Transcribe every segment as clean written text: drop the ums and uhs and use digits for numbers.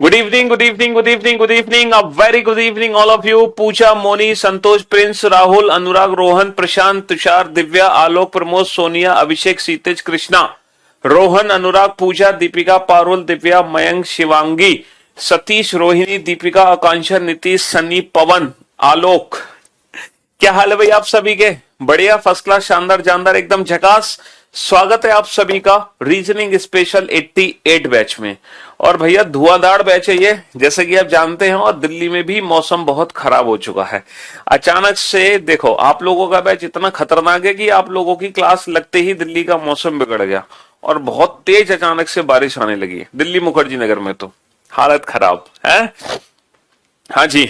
Good evening, good evening, good evening, good evening, a very good evening all of you. Pooja, Moni, Santosh, Prince, Rahul, Anurag, Rohan, Prashant, Tushar, Divya, Alok, Pramod, Sonia, Abhishek, Sitej, Krishna, Rohan, Anurag, Pooja, Deepika, Parul, Divya, Mayank, Shivangi, Satish, Rohini, Deepika, Akanksha, Nitish, Sunny, Pawan, Alok. क्या हाल है भाई आप सभी के? बढ़िया, फर्स्ट क्लास, शानदार, जानदार, एकदम झकास। स्वागत है आप सभी का रीजनिंग स्पेशल 88 बैच में। और भैया धुआंधार बैच है ये, जैसे कि आप जानते हैं। और दिल्ली में भी मौसम बहुत खराब हो चुका है। अचानक से देखो, आप लोगों का बैच इतना खतरनाक है कि आप लोगों की क्लास लगते ही दिल्ली का मौसम बिगड़ गया और बहुत तेज अचानक से बारिश आने लगी है दिल्ली मुखर्जी नगर में, तो हालत खराब है। हाँ जी,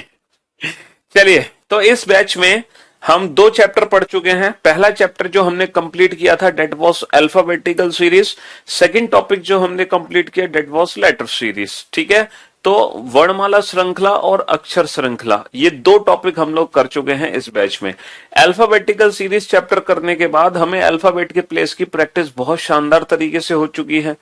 चलिए, तो इस बैच में हम दो चैप्टर पढ़ चुके हैं। पहला चैप्टर जो हमने कंप्लीट किया था that was alphabetical series. Second topic जो हमने कंप्लीट किया डेट वॉज लेटर सीरीज। ठीक है, तो वर्णमाला श्रृंखला और अक्षर श्रृंखला, ये दो टॉपिक हम लोग कर चुके हैं इस बैच में। अल्फाबेटिकल सीरीज चैप्टर करने के बाद हमें अल्फाबेट के प्लेस की प्रैक्टिस बहुत शानदार तरीके से हो चुकी है।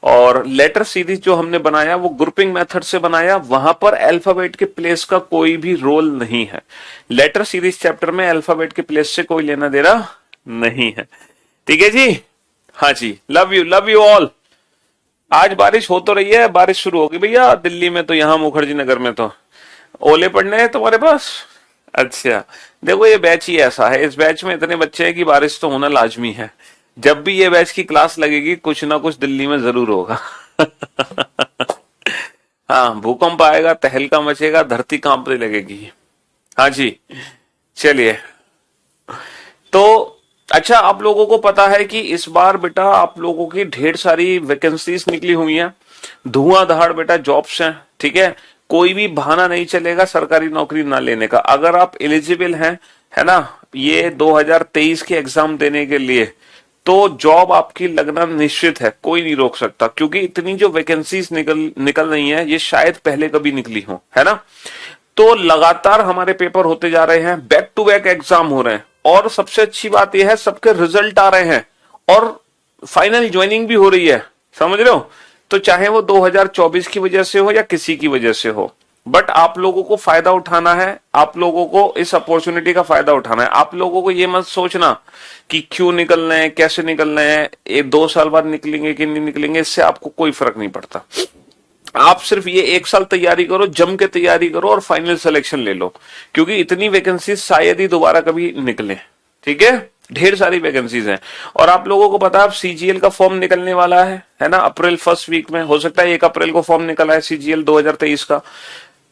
और लेटर सीरीज जो हमने बनाया वो ग्रुपिंग मेथड से बनाया, वहां पर अल्फाबेट के प्लेस का कोई भी रोल नहीं है। लेटर सीरीज चैप्टर में अल्फाबेट के प्लेस से कोई लेना देना नहीं है। ठीक है जी, हाँ जी, लव यू ऑल। आज बारिश हो तो रही है, बारिश शुरू होगी भैया दिल्ली में, तो यहाँ मुखर्जी नगर में तो ओले पड़ने हैं तुम्हारे पास। अच्छा, देखो ये बैच ही ऐसा है, इस बैच में इतने बच्चे हैं कि बारिश तो होना लाजमी है। जब भी ये बैच की क्लास लगेगी कुछ ना कुछ दिल्ली में जरूर होगा। हाँ, भूकंप आएगा, तहलका मचेगा, धरती कांपने लगेगी। हाँ जी, चलिए। तो अच्छा, आप लोगों को पता है कि इस बार बेटा आप लोगों की ढेर सारी वैकेंसीज निकली हुई हैं, धुआंधार बेटा जॉब्स हैं। ठीक है, कोई भी बहाना नहीं चलेगा सरकारी नौकरी ना लेने का। अगर आप एलिजिबल हैं, है ना, ये 2023 के एग्जाम देने के लिए, तो जॉब आपकी लगना निश्चित है, कोई नहीं रोक सकता। क्योंकि इतनी जो वैकेंसीज निकल रही हैं, ये शायद पहले कभी निकली हो, है ना। तो लगातार हमारे पेपर होते जा रहे हैं, बैक टू बैक एग्जाम हो रहे हैं, और सबसे अच्छी बात यह है सबके रिजल्ट आ रहे हैं और फाइनल ज्वाइनिंग भी हो रही है। समझ रहे हो? तो चाहे वो 2024 की वजह से हो या किसी की वजह से हो, बट आप लोगों को फायदा उठाना है, आप लोगों को इस अपॉर्चुनिटी का फायदा उठाना है। आप लोगों को ये मत सोचना कि क्यों निकलना है, कैसे निकलना है, ये 2 साल बाद निकलेंगे कि नहीं निकलेंगे, इससे आपको कोई फर्क नहीं पड़ता। आप सिर्फ ये 1 साल तैयारी करो, जम के तैयारी करो और फाइनल सिलेक्शन ले लो, क्योंकि इतनी वैकेंसी शायद ही दोबारा कभी निकले। ठीक है, ढेर सारी वैकेंसीज हैं। और आप लोगों को पता है सीजीएल का फॉर्म निकलने वाला है ना, अप्रैल फर्स्ट वीक में, हो सकता है 1 अप्रैल को फॉर्म निकला है सीजीएल 2023 का।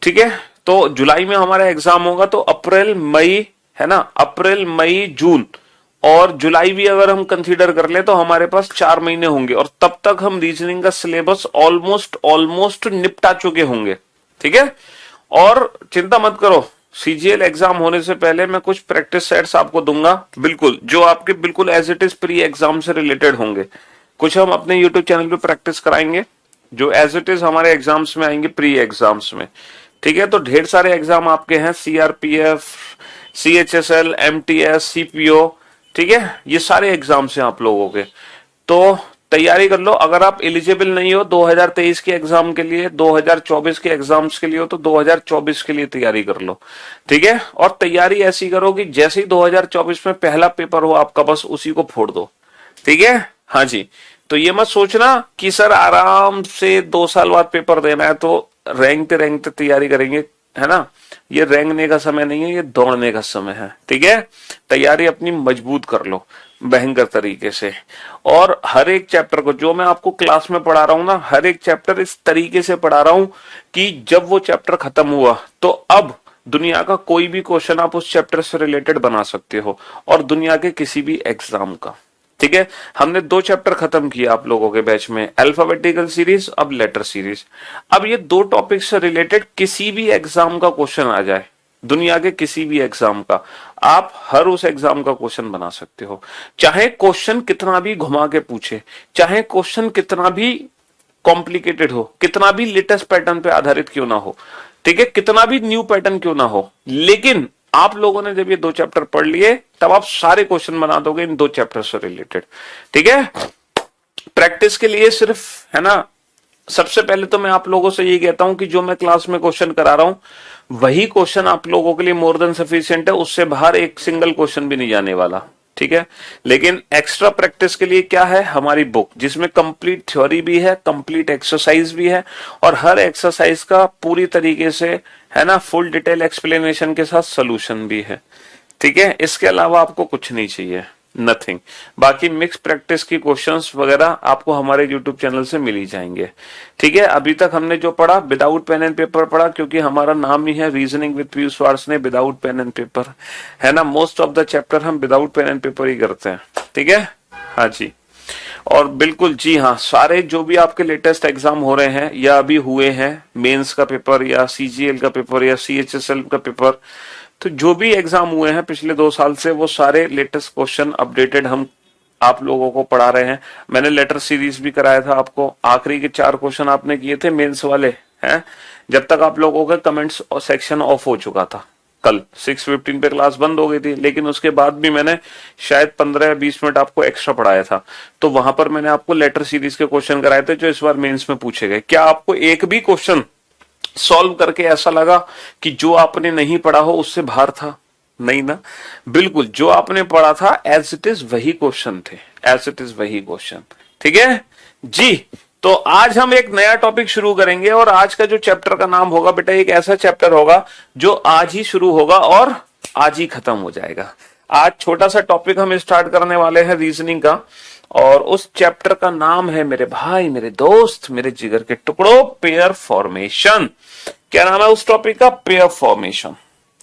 ठीक है, तो जुलाई में हमारा एग्जाम होगा, तो अप्रैल मई, है ना, अप्रैल मई जून और जुलाई भी अगर हम कंसीडर कर ले तो हमारे पास 4 महीने होंगे, और तब तक हम रीजनिंग का सिलेबस ऑलमोस्ट निपटा चुके होंगे। ठीक है, और चिंता मत करो, सीजीएल एग्जाम होने से पहले मैं कुछ प्रैक्टिस सेट्स आपको दूंगा, बिल्कुल जो आपके बिल्कुल as it is pre exam से रिलेटेड होंगे। कुछ हम अपने यूट्यूब चैनल पे प्रैक्टिस कराएंगे जो एज इट इज हमारे एग्जाम्स में आएंगे, प्री एग्जाम्स में। ठीक है, तो ढेर सारे एग्जाम आपके हैं, सीआरपीएफ, सीएचएसएल, एमटीएस, सीपीओ। ठीक है, ये सारे एग्जाम्स हैं आप लोगों के, तो तैयारी कर लो। अगर आप एलिजिबल नहीं हो 2023 के एग्जाम के लिए, 2024 के एग्जाम्स के लिए हो, तो 2024 के लिए तैयारी कर लो। ठीक है, और तैयारी ऐसी करो कि जैसे ही 2024 में पहला पेपर हो आपका, बस उसी को फोड़ दो। ठीक है, हाँ जी, तो ये मत सोचना कि सर आराम से 2 साल बाद पेपर देना है तो रेंगते तैयारी करेंगे, है ना। ये रेंगने का समय नहीं है, ये दौड़ने का समय है। ठीक है, तैयारी अपनी मजबूत कर लो भयंकर तरीके से। और हर एक चैप्टर को जो मैं आपको क्लास में पढ़ा रहा हूं ना, हर एक चैप्टर इस तरीके से पढ़ा रहा हूं कि जब वो चैप्टर खत्म हुआ तो अब दुनिया का कोई भी क्वेश्चन आप उस चैप्टर से रिलेटेड बना सकते हो, और दुनिया के किसी भी एग्जाम का। ठीक है, हमने 2 चैप्टर खत्म किया आप लोगों के बैच में, अल्फाबेटिकल सीरीज, अब लेटर सीरीज। अब ये 2 टॉपिक से रिलेटेड किसी भी एग्जाम का क्वेश्चन आ जाए, दुनिया के किसी भी एग्जाम का, आप हर उस एग्जाम का क्वेश्चन बना सकते हो। चाहे क्वेश्चन कितना भी घुमा के पूछे, चाहे क्वेश्चन कितना भी कॉम्प्लिकेटेड हो, कितना भी लेटेस्ट पैटर्न पे आधारित क्यों ना हो, ठीक है, कितना भी न्यू पैटर्न क्यों ना हो, लेकिन आप लोगों ने जब ये 2 चैप्टर पढ़ लिए तब आप सारे क्वेश्चन बना दोगे इन 2 चैप्टर से रिलेटेड। ठीक है, प्रैक्टिस के लिए सिर्फ, है ना, सबसे पहले तो मैं आप लोगों से यही कहता हूं कि जो मैं क्लास में क्वेश्चन करा रहा हूं वही क्वेश्चन आप लोगों के लिए मोर देन सफिशिएंट है, उससे बाहर एक सिंगल क्वेश्चन भी नहीं जाने वाला, ठीक है। लेकिन एक्स्ट्रा प्रैक्टिस के लिए क्या है, हमारी बुक जिसमें कंप्लीट थ्योरी भी है, कंप्लीट एक्सरसाइज भी है, और हर एक्सरसाइज का पूरी तरीके से, है ना, फुल डिटेल एक्सप्लेनेशन के साथ सोल्यूशन भी है, ठीक है। इसके अलावा आपको कुछ नहीं चाहिए, नथिंग। बाकी मिक्स प्रैक्टिस की क्वेश्चंस वगैरह आपको हमारे यूट्यूब चैनल से मिल ही जाएंगे, ठीक है। अभी तक हमने जो पढ़ा विदाउट पेन एंड पेपर पढ़ा, क्योंकि हमारा नाम ही है reasoning with Piyush Varshney without pen and paper, है ना। मोस्ट ऑफ द चैप्टर हम विदाउट पेन एंड पेपर ही करते हैं, ठीक है। हाँ जी, और बिल्कुल जी हाँ, सारे जो भी आपके लेटेस्ट एग्जाम हो रहे हैं या अभी हुए हैं, मेंस का पेपर या सीजीएल का पेपर या सीएचएसएल का पेपर, तो जो भी एग्जाम हुए हैं पिछले 2 साल से, वो सारे लेटेस्ट क्वेश्चन अपडेटेड हम आप लोगों को पढ़ा रहे हैं। मैंने लेटर सीरीज भी कराया था आपको, आखिरी के 4 क्वेश्चन आपने किए थे मेंस वाले, हैं, जब तक आप लोगों का कमेंट्स सेक्शन ऑफ हो चुका था। कल 6:15 पे क्लास बंद हो गई थी, लेकिन उसके बाद भी मैंने शायद 15 या 20 मिनट आपको एक्स्ट्रा पढ़ाया था। तो वहां पर मैंने आपको लेटर सीरीज के क्वेश्चन कराए थे जो इस बार मेंस में पूछे गए। क्या आपको एक भी क्वेश्चन सॉल्व करके ऐसा लगा कि जो आपने नहीं पढ़ा हो उससे बाहर था? नहीं ना, बिल्कुल जो आपने पढ़ा था एज इट इज वही क्वेश्चन थे, एज इट इज वही क्वेश्चन, ठीक है जी। तो आज हम एक नया टॉपिक शुरू करेंगे, और आज का जो चैप्टर का नाम होगा बेटा, एक ऐसा चैप्टर होगा जो आज ही शुरू होगा और आज ही खत्म हो जाएगा। आज छोटा सा टॉपिक हम स्टार्ट करने वाले हैं रीजनिंग का, और उस चैप्टर का नाम है मेरे भाई, मेरे दोस्त, मेरे जिगर के टुकड़ों, पेयर फॉर्मेशन। क्या नाम है उस टॉपिक का? पेयर फॉर्मेशन,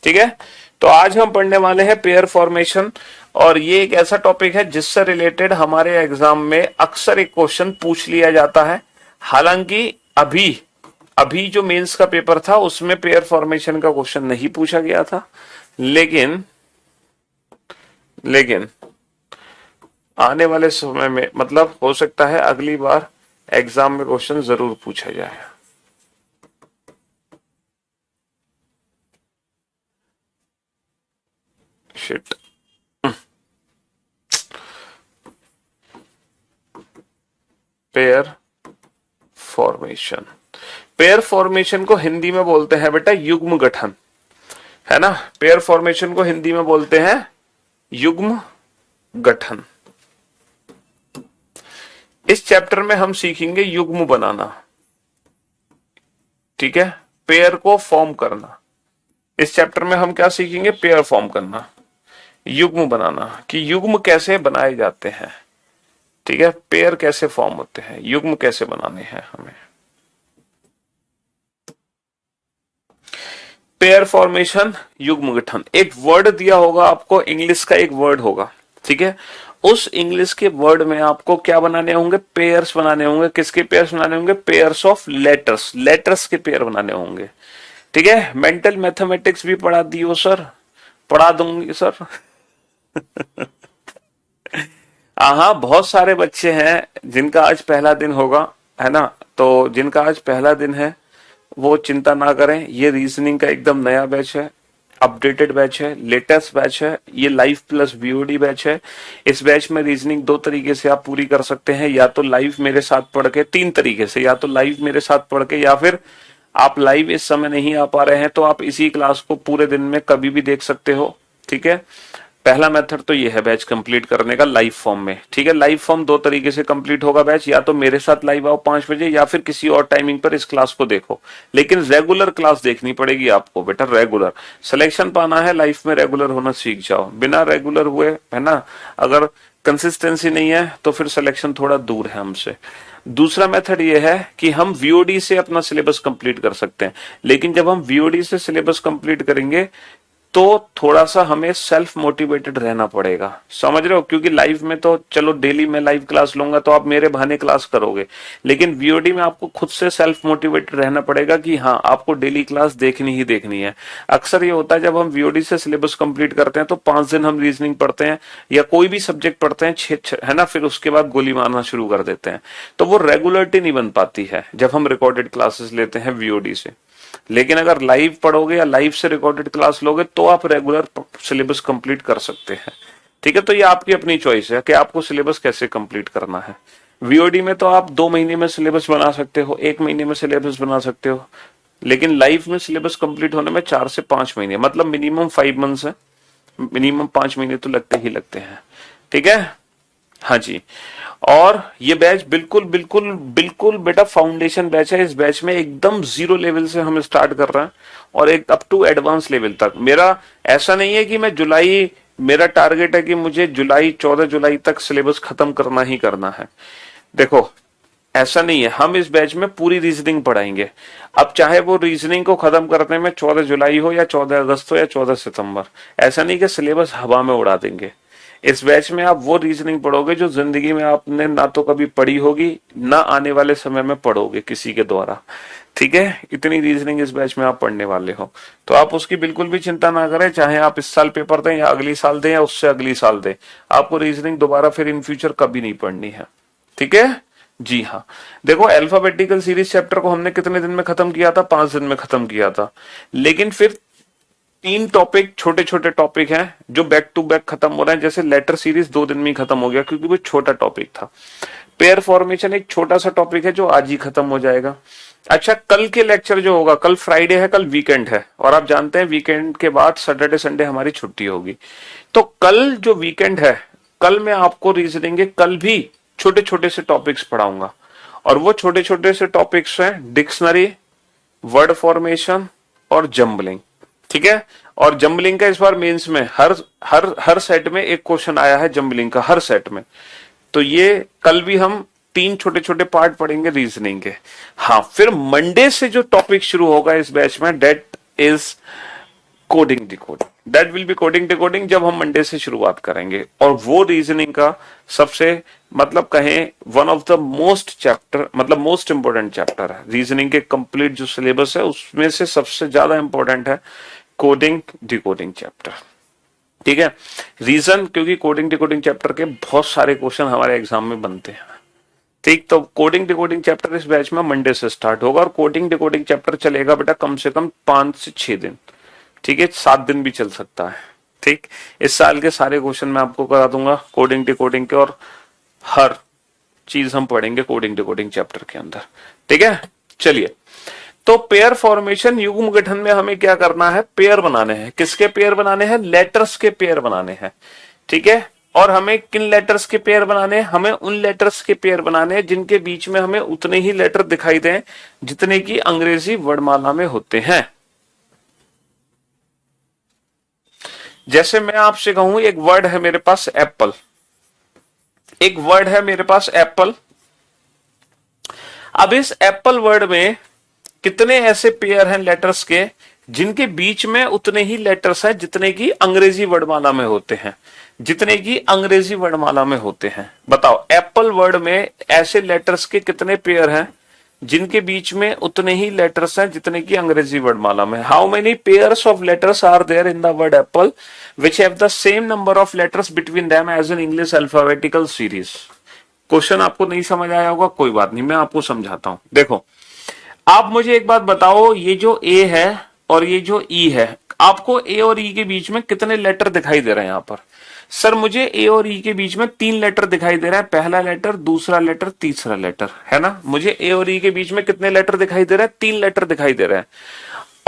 ठीक है। तो आज हम पढ़ने वाले हैं पेयर फॉर्मेशन, और ये एक ऐसा टॉपिक है जिससे रिलेटेड हमारे एग्जाम में अक्सर एक क्वेश्चन पूछ लिया जाता है। हालांकि अभी अभी जो मेंस का पेपर था उसमें पेयर फॉर्मेशन का क्वेश्चन नहीं पूछा गया था, लेकिन आने वाले समय में, मतलब हो सकता है अगली बार एग्जाम में क्वेश्चन जरूर पूछा जाए। Shit, pair formation, pair formation को हिंदी में बोलते हैं बेटा युग्म गठन, है ना। पेयर फॉर्मेशन को हिंदी में बोलते हैं युग्म गठन। इस चैप्टर में हम सीखेंगे युग्म बनाना, ठीक है, पेयर को फॉर्म करना। इस चैप्टर में हम क्या सीखेंगे? पेयर फॉर्म करना, युग्म बनाना, कि युग्म कैसे बनाए जाते हैं, ठीक है, पेयर कैसे फॉर्म होते हैं, युग्म कैसे बनाने हैं हमें। पेयर फॉर्मेशन, युग्म गठन, एक वर्ड दिया होगा आपको, इंग्लिश का एक वर्ड होगा, ठीक है। उस इंग्लिश के वर्ड में आपको क्या बनाने होंगे? पेयर्स बनाने होंगे। किसके पेयर्स बनाने होंगे? पेयर्स ऑफ लेटर्स, लेटर्स के पेयर बनाने होंगे, ठीक है। मेंटल मैथमेटिक्स भी पढ़ा दियो सर, पढ़ा दूंगी सर। हाँ, बहुत सारे बच्चे हैं जिनका आज पहला दिन होगा, है ना। तो जिनका आज पहला दिन है वो चिंता ना करें, ये रीजनिंग का एकदम नया बैच है, अपडेटेड बैच है, लेटेस्ट बैच है, ये लाइव प्लस बीओडी बैच है। इस बैच में रीजनिंग 2 तरीके से आप पूरी कर सकते हैं, या तो लाइव मेरे साथ पढ़ के, 3 तरीके से, या तो लाइव मेरे साथ पढ़ के, या फिर आप लाइव इस समय नहीं आ पा रहे हैं तो आप इसी क्लास को पूरे दिन में कभी भी देख सकते हो, ठीक है। पहला मेथड तो ये है बैच कंप्लीट करने का लाइव फॉर्म में, ठीक है। लाइव फॉर्म 2 तरीके से कंप्लीट होगा बैच, या तो मेरे साथ लाइव आओ 5 बजे, या फिर किसी और टाइमिंग पर इस क्लास को देखो, लेकिन रेगुलर क्लास देखनी पड़ेगी आपको बेटा, रेगुलर। सिलेक्शन पाना है लाइफ में, रेगुलर होना सीख जाओ। बिना रेगुलर हुए, है ना, अगर कंसिस्टेंसी नहीं है तो फिर सिलेक्शन थोड़ा दूर है हमसे। दूसरा मेथड ये है कि हम वीओडी से अपना सिलेबस कंप्लीट कर सकते हैं, लेकिन जब हम वीओडी से सिलेबस कंप्लीट करेंगे तो थोड़ा सा हमें सेल्फ मोटिवेटेड रहना पड़ेगा, समझ रहे हो। क्योंकि लाइव में तो चलो डेली मैं लाइव क्लास लूंगा तो आप मेरे बहाने क्लास करोगे, लेकिन वीओडी में आपको खुद से सेल्फ मोटिवेटेड रहना पड़ेगा कि हाँ आपको डेली क्लास देखनी ही देखनी है। अक्सर ये होता है जब हम वीओडी से सिलेबस कंप्लीट करते हैं तो 5 दिन हम रीजनिंग पढ़ते हैं या कोई भी सब्जेक्ट पढ़ते हैं, 6 है ना, फिर उसके बाद गोली मारना शुरू कर देते हैं, तो वो रेगुलरिटी नहीं बन पाती है जब हम रिकॉर्डेड क्लासेस लेते हैं वीओडी से। लेकिन अगर लाइव पढ़ोगे या लाइव से रिकॉर्डेड क्लास लोगे तो आप रेगुलर सिलेबस कंप्लीट कर सकते हैं, ठीक है। तो ये आपकी अपनी चॉइस है कि आपको सिलेबस कैसे कंप्लीट करना है, वीओडी में तो आप 2 महीने में सिलेबस बना सकते हो, 1 महीने में सिलेबस बना सकते हो, लेकिन लाइव में सिलेबस कंप्लीट होने में 4 से 5 महीने, मतलब मिनिमम 5 मंथ्स है, मिनिमम 5 महीने तो लगते ही लगते हैं। ठीक है, हाँ जी। और ये बैच बिल्कुल बिल्कुल बिल्कुल बेटा फाउंडेशन बैच है। इस बैच में एकदम जीरो लेवल से हम स्टार्ट कर रहे हैं और एक अप टू एडवांस लेवल तक। मेरा ऐसा नहीं है कि मैं जुलाई, मेरा टारगेट है कि मुझे जुलाई 14 जुलाई तक सिलेबस खत्म करना ही करना है। देखो ऐसा नहीं है, हम इस बैच में पूरी रीजनिंग पढ़ाएंगे। अब चाहे वो रीजनिंग को खत्म करने में 14 जुलाई हो या 14 अगस्त हो या 14 सितंबर, ऐसा नहीं कि सिलेबस हवा में उड़ा देंगे। इस बैच में आप वो रीजनिंग पढ़ोगे जो जिंदगी में आपने ना तो कभी पढ़ी होगी, ना आने वाले समय में पढ़ोगे किसी के द्वारा। ठीक है, इतनी रीजनिंग इस बैच में आप पढ़ने वाले हो, तो आप उसकी बिल्कुल भी चिंता ना करें। चाहे आप इस साल पेपर दें या अगली साल दें या उससे अगली साल दें, आपको रीजनिंग दोबारा फिर इन फ्यूचर कभी नहीं पढ़नी है। ठीक है जी हाँ। देखो अल्फाबेटिकल सीरीज चैप्टर को हमने कितने दिन में खत्म किया था? 5 दिन में खत्म किया था। लेकिन फिर 3 टॉपिक, छोटे छोटे टॉपिक हैं जो बैक टू बैक खत्म हो रहे हैं। जैसे लेटर सीरीज 2 दिन में ही खत्म हो गया क्योंकि वो छोटा टॉपिक था। पेयर फॉर्मेशन एक छोटा सा टॉपिक है जो आज ही खत्म हो जाएगा। अच्छा, कल के लेक्चर जो होगा, कल फ्राइडे है, कल वीकेंड है, और आप जानते हैं वीकेंड के बाद सैटरडे संडे हमारी छुट्टी होगी। तो कल जो वीकेंड है, कल मैं आपको रीजनिंग के कल भी छोटे छोटे से टॉपिक्स पढ़ाऊंगा। और वो छोटे छोटे से टॉपिक्स हैं डिक्शनरी, वर्ड फॉर्मेशन और जंबलिंग। ठीक है, और जंबलिंग का इस बार मेंस में हर सेट में एक क्वेश्चन आया है जंबलिंग का, हर सेट में। तो ये कल भी हम 3 छोटे छोटे पार्ट पढ़ेंगे रीजनिंग के। हाँ, फिर मंडे से जो टॉपिक शुरू होगा इस बैच में, that is coding decoding. That will be coding decoding, जब हम मंडे से शुरुआत करेंगे। और वो रीजनिंग का सबसे, मतलब कहें one of the most chapter, मतलब मोस्ट इंपोर्टेंट चैप्टर है रीजनिंग के कंप्लीट जो सिलेबस है उसमें से सबसे ज्यादा इंपॉर्टेंट है कोडिंग डिकोडिंग चैप्टर। ठीक है, रीजन क्योंकि कोडिंग डिकोडिंग चैप्टर के बहुत सारे क्वेश्चन हमारे एग्जाम में बनते हैं। ठीक, तो कोडिंग डिकोडिंग चैप्टर इस बैच में मंडे से स्टार्ट होगा और कोडिंग डिकोडिंग चैप्टर चलेगा बेटा कम से कम 5 से 6 दिन। ठीक है, 7 दिन भी चल सकता है। ठीक, इस साल के सारे क्वेश्चन मैं आपको करा दूंगा कोडिंग डिकोडिंग के, और हर चीज हम पढ़ेंगे कोडिंग डिकोडिंग चैप्टर के अंदर। ठीक है, चलिए। तो पेयर फॉर्मेशन, युग्म गठन में हमें क्या करना है? पेयर बनाने हैं। किसके पेयर बनाने हैं? लेटर्स के पेयर बनाने हैं। ठीक है, और हमें किन लेटर्स के पेयर बनाने हैं? हमें उन लेटर्स के पेयर बनाने हैं जिनके बीच में हमें उतने ही लेटर दिखाई दें जितने की अंग्रेजी वर्णमाला में होते हैं। जैसे मैं आपसे कहूं, एक वर्ड है मेरे पास एप्पल, एक वर्ड है मेरे पास एप्पल। अब इस एप्पल वर्ड में कितने ऐसे पेयर हैं लेटर्स के जिनके बीच में उतने ही लेटर्स हैं जितने की अंग्रेजी वर्णमाला में होते हैं, जितने की अंग्रेजी वर्णमाला में होते हैं? बताओ, एप्पल वर्ड में ऐसे लेटर्स के कितने पेयर हैं जिनके बीच में उतने ही लेटर्स हैं जितने की अंग्रेजी वर्णमाला में? How many pairs of letters are there in the word apple which have the same number of letters between them as an English alphabetical series? Question आपको नहीं समझ आया होगा, कोई बात नहीं, मैं आपको समझाता हूं। देखो, आप मुझे एक बात बताओ, ये जो ए है और ये जो ई है, आपको ए और ई के बीच में कितने लेटर दिखाई दे रहे हैं? यहां पर सर मुझे ए और ई के बीच में 3 लेटर दिखाई दे रहा है। पहला लेटर, दूसरा लेटर, तीसरा लेटर, है ना? मुझे ए और ई के बीच में कितने लेटर दिखाई दे रहे हैं? 3 लेटर दिखाई दे रहे हैं।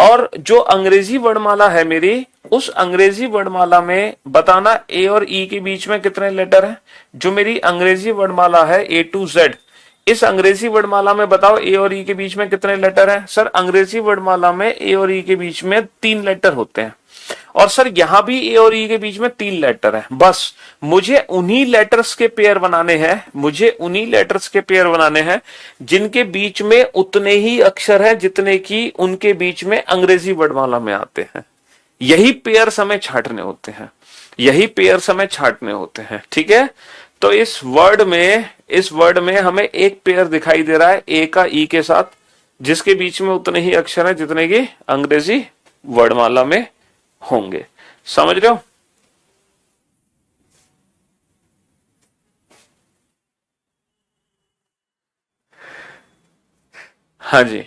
और जो अंग्रेजी वर्णमाला है मेरी, उस अंग्रेजी वर्णमाला में बताना ए और ई के बीच में कितने लेटर हैं? जो मेरी अंग्रेजी वर्णमाला है ए टू जेड, इस अंग्रेजी वर्णमाला में बताओ ए और ई के बीच में कितने लेटर हैं? सर अंग्रेजी वर्णमाला में ए और ई के बीच में 3 लेटर होते हैं। और सर यहां भी ए और ई के बीच में 3 लेटर है। बस मुझे उन्हीं लेटर्स के पेयर बनाने हैं, मुझे उन्हीं लेटर्स के पेयर बनाने हैं जिनके बीच में उतने ही अक्षर हैं जितने की उनके बीच में अंग्रेजी वर्णमाला में आते हैं। यही पेयर हमें छांटने होते हैं, यही पेयर हमें छांटने होते हैं। ठीक है, तो इस वर्ड में हमें एक पेयर दिखाई दे रहा है ए का ई के साथ, जिसके बीच में उतने ही अक्षर हैं जितने की अंग्रेजी वर्णमाला में होंगे। समझ रहे हो? हाँ जी,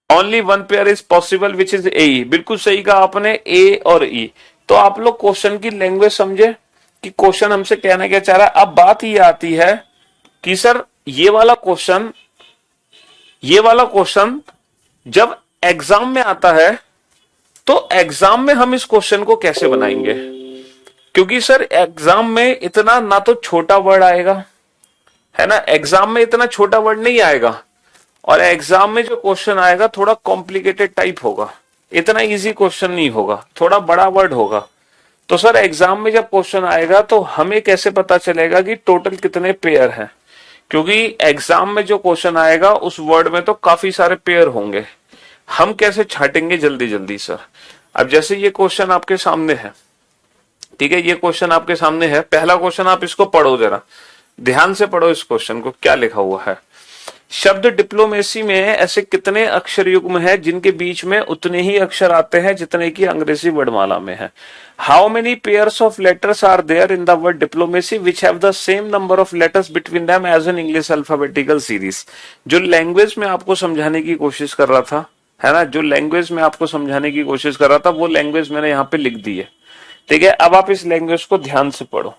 only one pair is possible which is A. बिल्कुल सही कहा आपने, ए और ई। तो आप लोग क्वेश्चन की लैंग्वेज समझे, कि क्वेश्चन हमसे कहना क्या चाह रहा है। अब बात ये आती है कि सर ये वाला क्वेश्चन जब एग्जाम में आता है तो एग्जाम में हम इस क्वेश्चन को कैसे बनाएंगे, क्योंकि सर एग्जाम में इतना ना तो छोटा वर्ड आएगा, है ना, एग्जाम में इतना छोटा वर्ड नहीं आएगा, और एग्जाम में जो क्वेश्चन आएगा थोड़ा कॉम्प्लिकेटेड टाइप होगा, इतना इजी क्वेश्चन नहीं होगा, थोड़ा बड़ा वर्ड होगा। तो सर एग्जाम में जब क्वेश्चन आएगा तो हमें कैसे पता चलेगा कि टोटल कितने पेयर हैं, क्योंकि एग्जाम में जो क्वेश्चन आएगा उस वर्ड में तो काफी सारे पेयर होंगे, हम कैसे छाटेंगे जल्दी जल्दी सर। अब जैसे ये क्वेश्चन आपके सामने है, ठीक है, ये क्वेश्चन आपके सामने है, पहला क्वेश्चन आप इसको पढ़ो, जरा ध्यान से पढ़ो इस क्वेश्चन को, क्या लिखा हुआ है। शब्द डिप्लोमेसी में ऐसे कितने अक्षर युग्म है जिनके बीच में उतने ही अक्षर आते हैं जितने की अंग्रेजी वर्णमाला में है। How many pairs of letters are there in the word diplomacy which have the same number of letters between them as an English alphabetical series. जो लैंग्वेज में आपको समझाने की कोशिश कर रहा था, है ना, जो लैंग्वेज में आपको समझाने की कोशिश कर रहा था वो लैंग्वेज मैंने यहाँ पे लिख दी है, ठीक है। अब आप इस लैंग्वेज को ध्यान से पढ़ो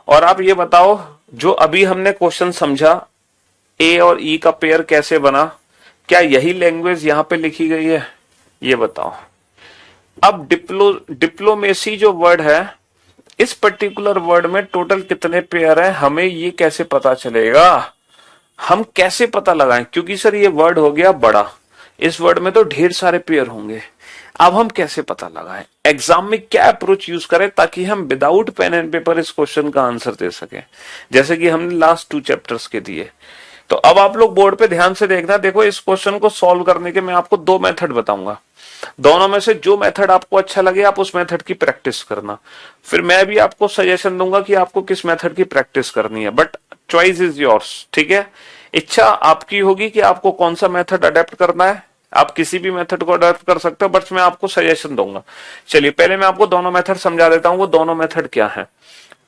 और आप ये बताओ जो अभी हमने क्वेश्चन समझा ए और ई का पेयर कैसे बना, क्या यही लैंग्वेज यहां पे लिखी गई है, ये बताओ। अब डिप्लोमेसी जो वर्ड है, इस पर्टिकुलर वर्ड में टोटल कितने पेयर है, हमें ये कैसे पता चलेगा, हम कैसे पता लगाएं, क्योंकि सर ये वर्ड हो गया बड़ा, इस वर्ड में तो ढेर सारे पेयर होंगे। अब हम कैसे पता लगाएं, एग्जाम में क्या अप्रोच यूज करें ताकि हम विदाउट पेन एंड पेपर इस क्वेश्चन का आंसर दे सकें, जैसे कि हमने लास्ट 2 चैप्टर्स के दिए। तो अब आप लोग बोर्ड पे ध्यान से देखना, देखो इस क्वेश्चन को सॉल्व करने के मैं आपको 2 मेथड बताऊंगा, दोनों में से जो मेथड आपको अच्छा लगे आप उस मेथड की प्रैक्टिस करना, फिर मैं भी आपको सजेशन दूंगा कि आपको किस मेथड की प्रैक्टिस करनी है, बट चॉइस इज योर्स, ठीक है। इच्छा आपकी होगी कि आपको कौन सा मेथड अडेप्ट करना है, आप किसी भी मेथड को अडेप्ट कर सकते हो, बट मैं आपको सजेशन दूंगा। चलिए पहले मैं आपको दोनों मेथड समझा देता हूं, वो दोनों मेथड क्या है।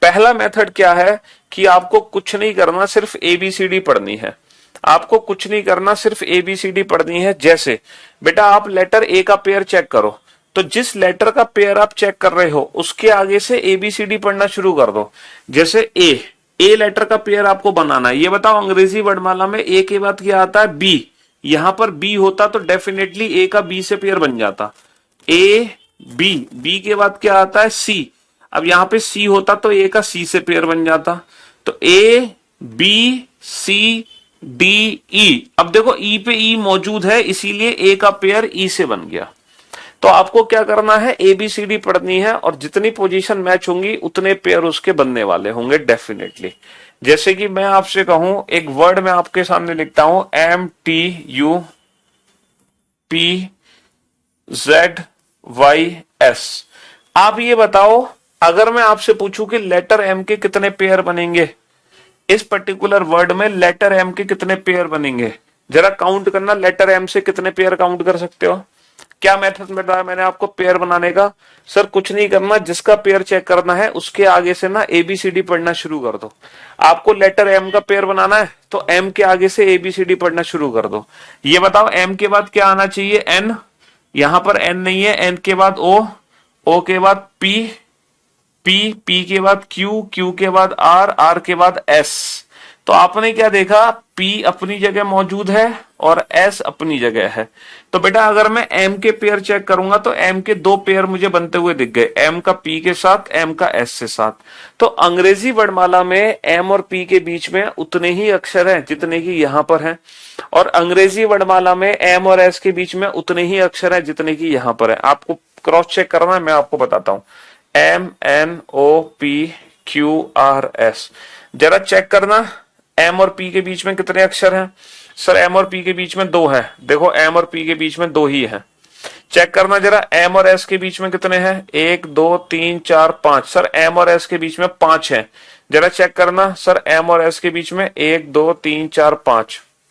पहला मेथड क्या है कि आपको कुछ नहीं करना, सिर्फ एबीसीडी पढ़नी है, आपको कुछ नहीं करना, सिर्फ एबीसीडी पढ़नी है। जैसे बेटा आप लेटर ए का पेयर चेक करो, तो जिस लेटर का पेयर आप चेक कर रहे हो उसके आगे से एबीसीडी पढ़ना शुरू कर दो। जैसे ए लेटर का पेयर आपको बनाना है, ये बताओ अंग्रेजी वर्णमाला में ए के बाद क्या आता है, बी, यहां पर बी होता तो डेफिनेटली ए का बी से पेयर बन जाता, ए बी के बाद क्या आता है, सी, अब यहां पे सी होता तो ए का सी से पेयर बन जाता, तो ए बी सी डी ई। अब देखो ई पे ई मौजूद है इसीलिए ए का पेयर ई से बन गया। तो आपको क्या करना है, एबीसीडी पढ़नी है और जितनी पोजीशन मैच होंगी उतने पेयर उसके बनने वाले होंगे डेफिनेटली। जैसे कि मैं आपसे कहूं, एक वर्ड मैं आपके सामने लिखता हूं, MTUPZYS। आप ये बताओ अगर मैं आपसे पूछूं कि लेटर एम के कितने पेयर बनेंगे, इस पर्टिकुलर वर्ड में लेटर एम के कितने पेयर बनेंगे, जरा काउंट करना, लेटर एम से कितने पेयर काउंट कर सकते हो। क्या मेथड बताया मैंने आपको पेयर बनाने का, सर कुछ नहीं करना, जिसका पेयर चेक करना है उसके आगे से ना एबीसीडी पढ़ना शुरू कर दो। आपको लेटर एम का पेयर बनाना है तो एम के आगे से एबीसीडी पढ़ना शुरू कर दो। ये बताओ एम के बाद क्या आना चाहिए, एन, यहां पर एन नहीं है, एन के बाद ओ के बाद पी के बाद क्यू के बाद आर के बाद एस। तो आपने क्या देखा, पी अपनी जगह मौजूद है और एस अपनी जगह है। तो बेटा अगर मैं एम के पेयर चेक करूंगा तो एम के 2 पेयर मुझे बनते हुए दिख गए, एम का पी के साथ, एम का एस से साथ। तो अंग्रेजी वर्णमाला में एम और पी के बीच में उतने ही अक्षर हैं जितने की यहां पर हैं, और अंग्रेजी वर्णमाला में एम और एस के बीच में उतने ही अक्षर हैं जितने की यहां पर है। आपको क्रॉस चेक करना है, मैं आपको बताता हूं, MNOPQRS, जरा चेक करना एम और पी के बीच में कितने अक्षर हैं। सर एम और पी के बीच में 2 है, देखो एम और पी के बीच में 2 ही है। चेक करना जरा एम और एस के बीच में कितने हैं, 1 2 3 4 5। सर एम और एस के बीच में 5 है, जरा चेक करना, सर एम और एस के बीच में 1 2 3 4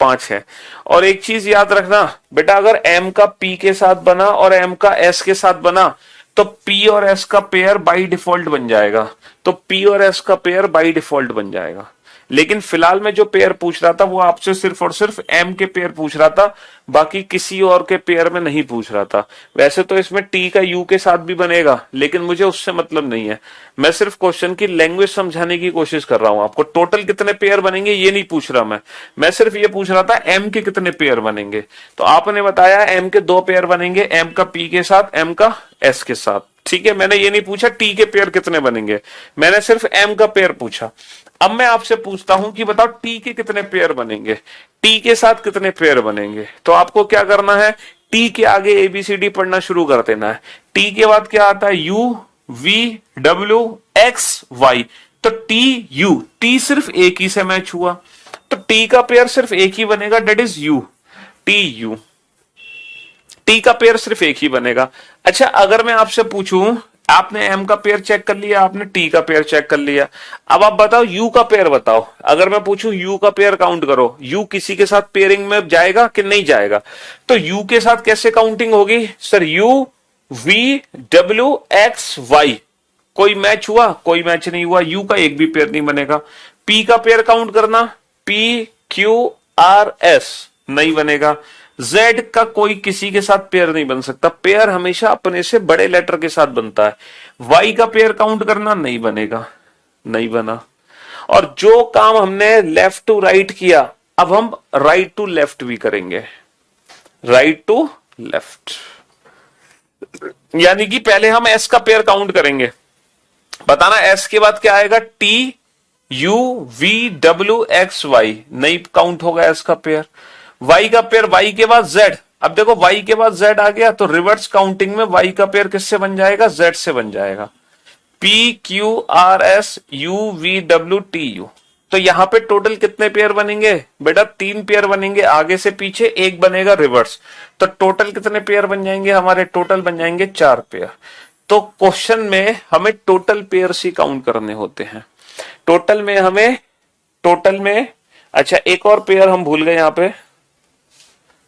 5 है। और एक चीज याद रखना बेटा, अगर एम का पी के साथ बना और एम का एस के साथ बना तो पी और एस का पेयर बाई डिफॉल्ट बन जाएगा, तो पी और एस का पेयर बाई डिफॉल्ट बन जाएगा। लेकिन फिलहाल मैं जो पेयर पूछ रहा था वो आपसे सिर्फ और सिर्फ एम के पेयर पूछ रहा था, बाकी किसी और के पेयर में नहीं पूछ रहा था। वैसे तो इसमें टी का यू के साथ भी बनेगा, लेकिन मुझे उससे मतलब नहीं है। मैं सिर्फ क्वेश्चन की लैंग्वेज समझाने की कोशिश कर रहा हूं आपको। टोटल कितने पेयर बनेंगे ये नहीं पूछ रहा मैं सिर्फ ये पूछ रहा था एम के कितने पेयर बनेंगे। तो आपने बताया एम के 2 पेयर बनेंगे, एम का पी के साथ, एम का एस के साथ। ठीक है, मैंने ये नहीं पूछा टी के पेयर कितने बनेंगे, मैंने सिर्फ एम का पेयर पूछा। अब मैं आपसे पूछता हूं कि बताओ टी के कितने पेयर बनेंगे, टी के साथ कितने पेयर बनेंगे। तो आपको क्या करना है, टी के आगे एबीसीडी पढ़ना शुरू कर देना है। टी के बाद क्या आता है, U V W X Y. तो टी यू, टी सिर्फ एक ही से मैच हुआ, तो टी का पेयर सिर्फ एक ही बनेगा, that is U, T U. T का पेयर सिर्फ एक ही बनेगा। अच्छा, अगर मैं आपसे पूछूं, आपने एम का पेयर चेक कर लिया, आपने टी का पेयर चेक कर लिया, अब आप बताओ यू का पेयर बताओ। अगर मैं पूछूं यू का पेयर काउंट करो, यू किसी के साथ पेयरिंग में जाएगा कि नहीं जाएगा। तो यू के साथ कैसे काउंटिंग होगी sir, U V W X Y. कोई मैच हुआ, कोई मैच नहीं हुआ, यू का एक भी पेयर नहीं बनेगा। पी का पेयर काउंट करना, पी क्यू आर एस, नहीं बनेगा। जेड का कोई किसी के साथ पेयर नहीं बन सकता, पेयर हमेशा अपने से बड़े लेटर के साथ बनता है। वाई का पेयर काउंट करना, नहीं बनेगा, नहीं बना। और जो काम हमने लेफ्ट टू राइट किया, अब हम राइट टू लेफ्ट भी करेंगे, राइट टू लेफ्ट। यानी कि पहले हम एस का पेयर काउंट करेंगे, बताना एस के बाद क्या आएगा, T U V W X Y, नहीं काउंट होगा एस का पेयर। वाई का पेयर, वाई के बाद जेड। अब देखो वाई के बाद जेड आ गया, तो रिवर्स काउंटिंग में वाई का पेयर किससे बन जाएगा, जेड से बन जाएगा। P Q R S U V W T U. तो यहां पे टोटल कितने पेयर बनेंगे बेटा, 3 पेयर बनेंगे आगे से पीछे, एक बनेगा रिवर्स। तो टोटल कितने पेयर बन जाएंगे हमारे, टोटल बन जाएंगे 4 पेयर। तो क्वेश्चन में हमें टोटल पेयर्स ही काउंट करने होते हैं। टोटल में अच्छा एक और पेयर हम भूल गए यहां पे,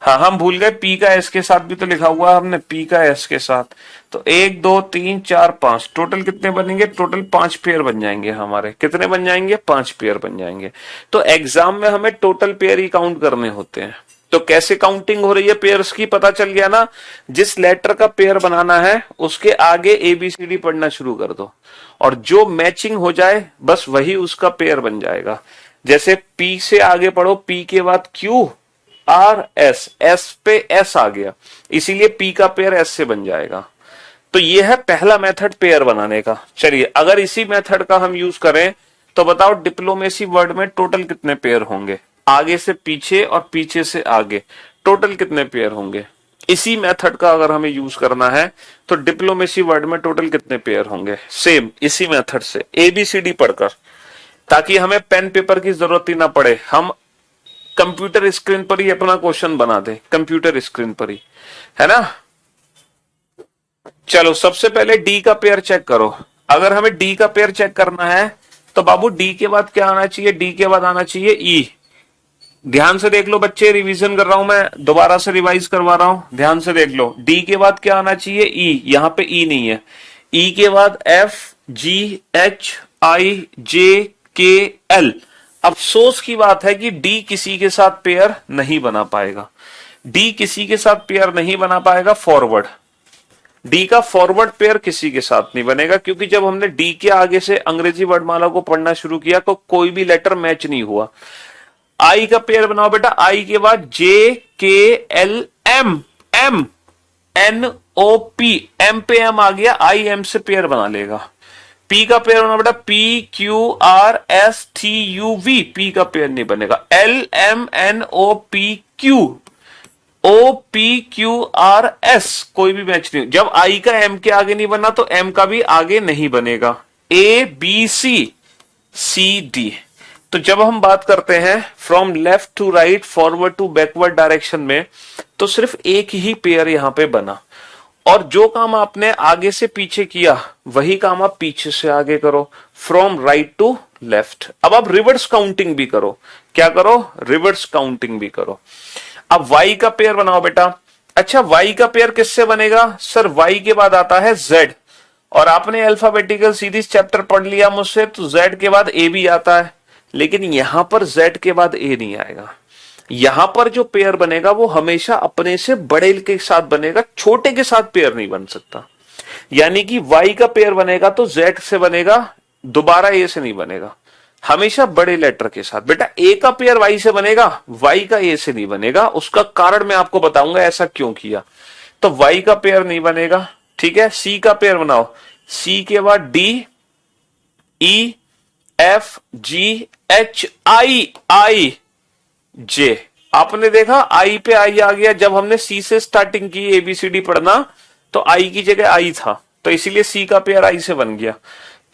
हाँ हम भूल गए, पी का एस के साथ भी तो लिखा हुआ हमने, पी का एस के साथ। तो 1 2 3 4 5, टोटल कितने बनेंगे, टोटल 5 पेयर बन जाएंगे हमारे। कितने बन जाएंगे, 5 पेयर बन जाएंगे। तो एग्जाम में हमें टोटल पेयर ही काउंट करने होते हैं। तो कैसे काउंटिंग हो रही है पेयर्स की, पता चल गया ना। जिस लेटर का पेयर बनाना है उसके आगे एबीसीडी पढ़ना शुरू कर दो, और जो मैचिंग हो जाए बस वही उसका पेयर बन जाएगा। जैसे पी से आगे पढ़ो, पी के बाद क्यू आर एस, एस पे एस आ गया, इसीलिए पी का पेयर एस से बन जाएगा। तो ये है पहला मेथड पेयर बनाने का। चलिए अगर इसी मेथड का हम यूज करें तो बताओ डिप्लोमेसी वर्ड में टोटल कितने पेयर होंगे, आगे से पीछे और पीछे से आगे टोटल कितने पेयर होंगे। इसी मेथड का अगर हमें यूज करना है तो डिप्लोमेसी वर्ड में टोटल कितने पेयर होंगे, सेम इसी मेथड से एबीसीडी पढ़कर, ताकि हमें पेन पेपर की जरूरत ही ना पड़े, हम कंप्यूटर स्क्रीन पर ही अपना क्वेश्चन बना दे, कंप्यूटर स्क्रीन पर ही, है ना। चलो सबसे पहले डी का पेयर चेक करो। अगर हमें डी का पेयर चेक करना है तो बाबू डी के बाद क्या आना चाहिए, डी के बाद आना चाहिए ई। ध्यान से देख लो बच्चे, रिवीजन कर रहा हूं मैं, दोबारा से रिवाइज करवा रहा हूं, ध्यान से देख लो। डी के बाद क्या आना चाहिए, ई, यहां पे ई नहीं है। ई के बाद F G H I J K L. अफसोस की बात है कि डी किसी के साथ पेयर नहीं बना पाएगा, डी किसी के साथ पेयर नहीं बना पाएगा फॉरवर्ड। डी का फॉरवर्ड पेयर किसी के साथ नहीं बनेगा, क्योंकि जब हमने डी के आगे से अंग्रेजी वर्णमाला को पढ़ना शुरू किया तो कोई भी लेटर मैच नहीं हुआ। आई का पेयर बनाओ बेटा, आई के बाद J K L M, M N O P, M पे एम आ गया, आई एम से पेयर बना लेगा। पी का पेयर बना बेटा, P Q R S T U V, P का पेयर नहीं बनेगा। L M N O P Q, O P Q R S, कोई भी मैच नहीं। जब आई का एम के आगे नहीं बना तो एम का भी आगे नहीं बनेगा। A B C C D. तो जब हम बात करते हैं from left to right, forward to backward direction में, तो सिर्फ एक ही पेयर यहां पे बना, और जो काम आपने आगे से पीछे किया वही काम आप पीछे से आगे करो, फ्रॉम राइट टू लेफ्ट। अब आप रिवर्स काउंटिंग भी करो, क्या करो, रिवर्स काउंटिंग भी करो। अब वाई का पेयर बनाओ बेटा। अच्छा वाई का पेयर किससे बनेगा सर, वाई के बाद आता है जेड, और आपने अल्फाबेटिकल सीरीज चैप्टर पढ़ लिया मुझसे, तो जेड के बाद ए भी आता है, लेकिन यहां पर Z के बाद A नहीं आएगा। यहां पर जो पेयर बनेगा वो हमेशा अपने से बड़े के साथ बनेगा, छोटे के साथ पेयर नहीं बन सकता। यानी कि Y का पेयर बनेगा तो Z से बनेगा, दोबारा A से नहीं बनेगा, हमेशा बड़े लेटर के साथ। बेटा A का पेयर Y से बनेगा, Y का A से नहीं बनेगा। उसका कारण मैं आपको बताऊंगा ऐसा क्यों किया। तो Y का पेयर नहीं बनेगा, ठीक है। C का पेयर बनाओ, C के बाद D, E, F, G, H, I, J। आपने देखा I पे I आ गया। जब हमने C से स्टार्टिंग की ABCD पढ़ना तो I की जगह I था, तो इसीलिए C का पेयर I से बन गया।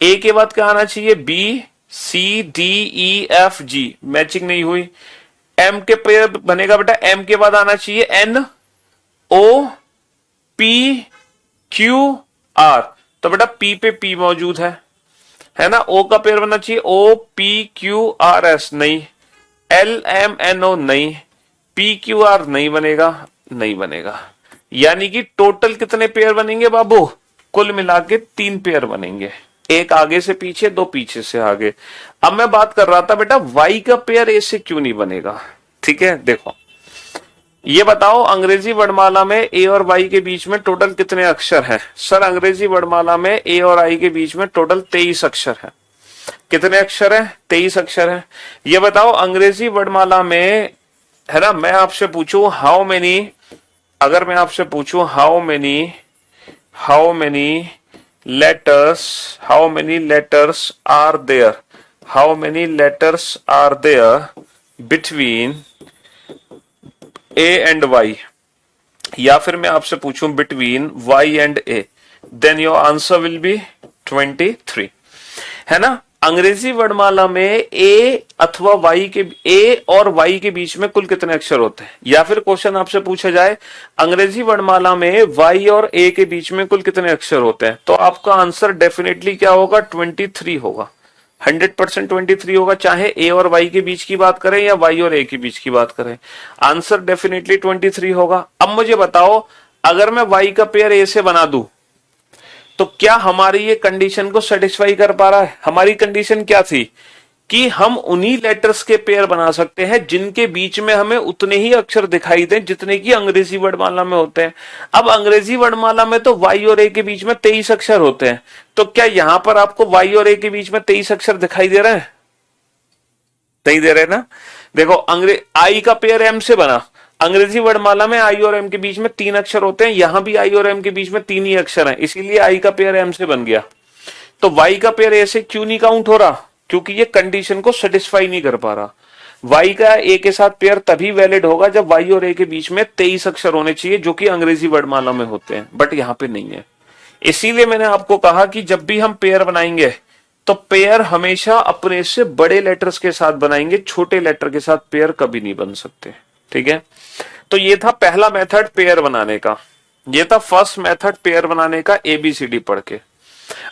A के बाद क्या आना चाहिए, B, C, D, E, F, G, matching नहीं हुई। M के पेयर बनेगा बेटा, M के बाद आना चाहिए N, O, P, Q, R। तो बेटा P पे P मौजूद है ना। O का पेयर बनना चाहिए O, P, Q, R, S, नहीं। L, M, N, O, नहीं। P, Q, R नहीं बनेगा, नहीं बनेगा। यानी कि टोटल कितने पेयर बनेंगे बाबू, कुल मिला के 3 पेयर बनेंगे, एक आगे से पीछे, 2 पीछे से आगे। अब मैं बात कर रहा था बेटा Y का पेयर A से क्यों नहीं बनेगा। ठीक है, देखो ये बताओ अंग्रेजी वर्णमाला में A और Y के बीच में टोटल कितने अक्षर हैं। सर अंग्रेजी वर्णमाला में A और I के बीच में टोटल 23 अक्षर है। कितने अक्षर हैं, 23 अक्षर हैं। ये बताओ अंग्रेजी वर्णमाला में, है ना, मैं आपसे पूछूं हाउ मेनी, अगर मैं आपसे पूछूं how many letters are there, how many letters are there between A and Y, या फिर मैं आपसे पूछूं between Y and A, then your answer will be 23, है ना। अंग्रेजी वर्णमाला में A अथवा Y के, A और Y के बीच में कुल कितने अक्षर होते हैं। या फिर क्वेश्चन आपसे पूछा जाए अंग्रेजी वर्णमाला में Y और A के बीच में कुल कितने अक्षर होते हैं, तो आपका आंसर डेफिनेटली क्या होगा, 23 होगा। 100% 23 होगा, चाहे A और Y के बीच की बात करें या Y और A के बीच की बात करें, आंसर डेफिनेटली 23 होगा। अब मुझे बताओ अगर मैं Y का पेयर A से बना दूं तो क्या हमारी ये कंडीशन को सेटिस्फाई कर पा रहा है। हमारी कंडीशन क्या थी कि हम उन्हीं लेटर्स के पेयर बना सकते हैं जिनके बीच में हमें उतने ही अक्षर दिखाई दें जितने की अंग्रेजी वर्णमाला में होते हैं। अब अंग्रेजी वर्णमाला में तो Y और A के बीच में 23 अक्षर होते हैं, तो क्या यहां पर आपको Y और A के बीच में 23 अक्षर दिखाई दे रहे हैं, नहीं दे रहे ना। देखो I का पेयर M से बना, अंग्रेजी वर्णमाला में I और M के बीच में 3 अक्षर होते हैं, यहां भी I और M के बीच में 3 ही अक्षर हैं, इसीलिए I का पेयर M से बन गया। तो Y का पेयर A से क्यों नहीं काउंट हो रहा, क्योंकि ये कंडीशन को सेटिस्फाई नहीं कर पा रहा। Y का A के साथ पेयर तभी वैलिड होगा जब Y और A के बीच में 23 अक्षर होने चाहिए जो कि अंग्रेजी वर्णमाला में होते हैं, बट यहां पे नहीं है। इसीलिए मैंने आपको कहा कि जब भी हम पेयर बनाएंगे तो पेयर हमेशा अपने से बड़े लेटर्स के साथ बनाएंगे, छोटे लेटर के साथ पेयर कभी नहीं बन सकते। ठीक है, तो ये था पहला मेथड पेयर बनाने का, ये था फर्स्ट मेथड पेयर बनाने का ABCD पढ़ के।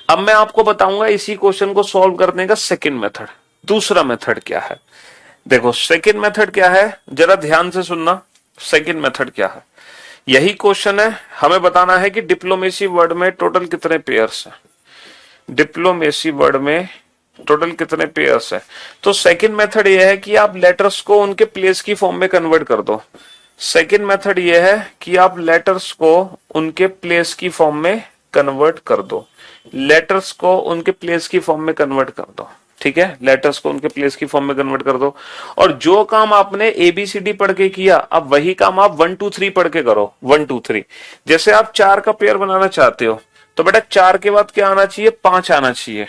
अब मैं आपको बताऊंगा इसी क्वेश्चन को सॉल्व करने का सेकंड मेथड, दूसरा मेथड क्या है। देखो सेकंड मेथड क्या है, जरा ध्यान से सुनना। सेकंड मेथड क्या है, यही क्वेश्चन है, हमें बताना है कि डिप्लोमेसी वर्ड में टोटल कितने पेयर्स हैं। डिप्लोमेसी वर्ड में टोटल कितने पेयर्स है। तो सेकंड मेथड ये है कि आप लेटर्स को उनके प्लेस की फॉर्म में कन्वर्ट कर दो। सेकंड मेथड ये है कि आप लेटर्स को उनके प्लेस की फॉर्म में कन्वर्ट कर दो, लेटर्स को उनके प्लेस की फॉर्म में कन्वर्ट कर दो। ठीक है, लेटर्स को उनके प्लेस की फॉर्म में कन्वर्ट कर दो। और जो काम आपने ABCD पढ़ के किया, अब वही काम आप 1 2 3 पढ़ के करो। 1 2 3 जैसे आप 4 का पेयर बनाना चाहते हो तो बेटा 4 के बाद क्या आना चाहिए, 5 आना चाहिए।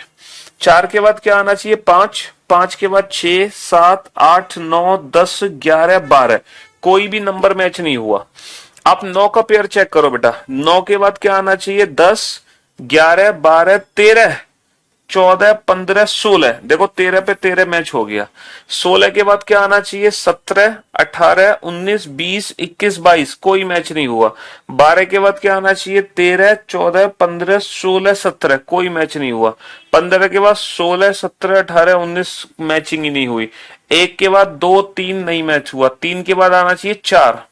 4 के बाद क्या आना चाहिए, 5, 5 के बाद 6, 7, 8, 9, 10, 11, 12, कोई भी नंबर मैच नहीं हुआ। आप 9 का पेयर चेक करो बेटा, 9 के बाद क्या आना चाहिए, 10, 11, 12, 13, 14, 15, 16, देखो 13 पे 13 मैच हो गया। 16 के बाद क्या आना चाहिए, 17, 18, 19, 20, 21, 22, कोई मैच नहीं हुआ। 12 के बाद क्या आना चाहिए, 13, 14, 15, 16, 17, कोई मैच नहीं हुआ। 15 के बाद 16, 17, 18, 19, मैचिंग ही नहीं हुई। 1 के बाद 2, 3 नहीं मैच हुआ। 3 के बाद आना चाहिए 4,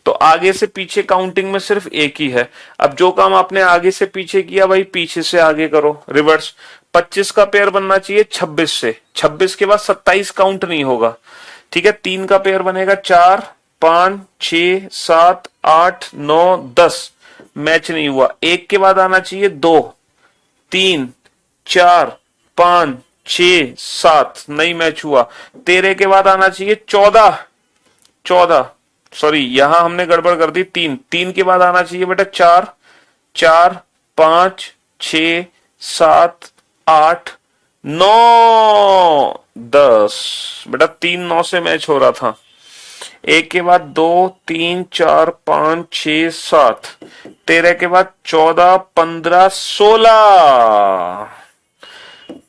तो आगे से पीछे काउंटिंग में सिर्फ एक ही है। अब जो काम आपने आगे से पीछे किया भाई पीछे से आगे करो, रिवर्स। 25 का पेयर बनना चाहिए 26 से, 26 के बाद 27 काउंट नहीं होगा, ठीक है। 3 का पेयर बनेगा 4, 5, 6, 7, 8, 9, 10, मैच नहीं हुआ। 1 के बाद आना चाहिए 2, 3, 4, 5, 6, 7, नहीं मैच हुआ। 13 के बाद आना चाहिए 14, 14, सॉरी यहां हमने गड़बड़ कर दी। 3, 3 के बाद आना चाहिए बेटा 4, 4, 5, 6, 7, 8, 9, 10, बेटा 3, 9 से मैच हो रहा था। 1 के बाद 2, 3, 4, 5, 6, 7, 13 के बाद 14, 15, 16।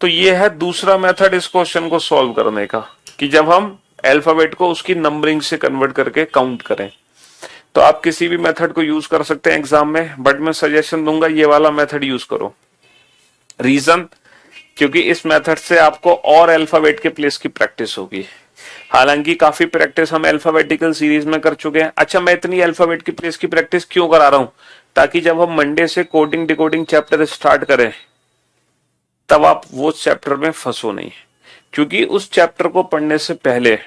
तो ये है दूसरा मेथड इस क्वेश्चन को सॉल्व करने का, कि जब हम अल्फाबेट को उसकी नंबरिंग से कन्वर्ट करके काउंट करें। तो आप किसी भी मेथड को यूज कर सकते हैं एग्जाम में, बट मैं सजेशन दूंगा ये वाला मेथड यूज करो। रीजन, क्योंकि इस मेथड से आपको और अल्फाबेट के प्लेस की प्रैक्टिस होगी। हालांकि काफी प्रैक्टिस हम अल्फाबेटिकल सीरीज में कर चुके हैं। अच्छा, मैं इतनी अल्फाबेट की प्लेस की प्रैक्टिस क्यों करा रहा हूं? ताकि जब हम मंडे से कोडिंग डिकोडिंग चैप्टर स्टार्ट करें तब आप वो चैप्टर में फंसो नहीं, क्योंकि उस चैप्टर को पढ़ने से पहले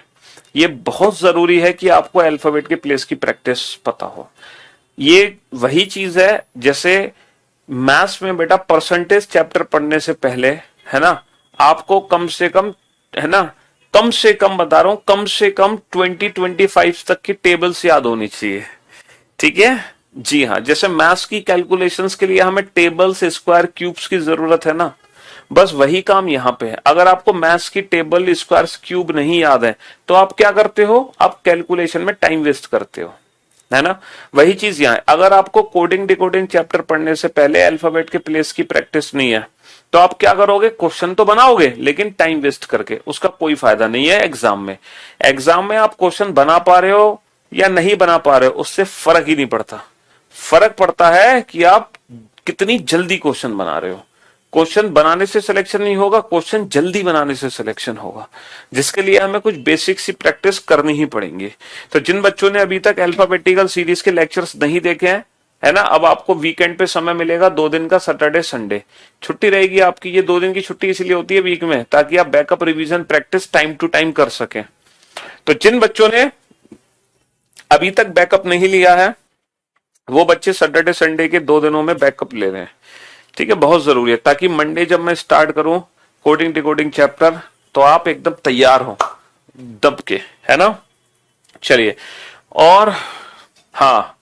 ये बहुत जरूरी है कि आपको अल्फाबेट के प्लेस की प्रैक्टिस पता हो। ये वही चीज है जैसे मैथ्स में बेटा परसेंटेज चैप्टर पढ़ने से पहले, है ना, आपको कम से कम, है ना, कम से कम बता रहा हूं, कम से कम 20-25 तक की टेबल्स याद होनी चाहिए, ठीक है। जी हाँ, जैसे मैथ्स की कैलकुलेशंस के लिए हमें टेबल्स, स्क्वायर, क्यूब्स की जरूरत है ना, बस वही काम यहाँ पे है। अगर आपको मैथ्स की टेबल, स्क्वायर, क्यूब नहीं याद है तो आप क्या करते हो? आप कैलकुलेशन में टाइम वेस्ट करते हो, है ना। वही चीज यहाँ है। अगर आपको कोडिंग डिकोडिंग चैप्टर पढ़ने से पहले अल्फाबेट के प्लेस की प्रैक्टिस नहीं है तो आप क्या करोगे? क्वेश्चन तो बनाओगे लेकिन टाइम वेस्ट करके, उसका कोई फायदा नहीं है एग्जाम में। एग्जाम में आप क्वेश्चन बना पा रहे हो या नहीं बना पा रहे हो उससे फर्क ही नहीं पड़ता। फर्क पड़ता है कि आप कितनी जल्दी क्वेश्चन बना रहे हो। क्वेश्चन बनाने से सिलेक्शन नहीं होगा, क्वेश्चन जल्दी बनाने से सिलेक्शन होगा, जिसके लिए हमें कुछ बेसिक सी प्रैक्टिस करनी ही पड़ेंगी। तो जिन बच्चों ने अभी तक अल्फाबेटिकल सीरीज के लेक्चर्स नहीं देखे हैं, है ना, अब आपको वीकेंड पे समय मिलेगा, 2 दिन का, सैटरडे संडे छुट्टी रहेगी आपकी। ये 2 दिन की छुट्टी इसलिए होती है वीक में ताकि आप backup revision practice time to time कर सकें। तो जिन बच्चों ने अभी तक बैकअप नहीं लिया है वो बच्चे सैटरडे संडे के 2 दिनों में बैकअप ले रहे हैं, ठीक है, बहुत जरूरी है, ताकि मंडे जब मैं स्टार्ट करूं कोडिंग डिकोडिंग चैप्टर तो आप एकदम तैयार हो दब के, है ना। चलिए, और हाँ,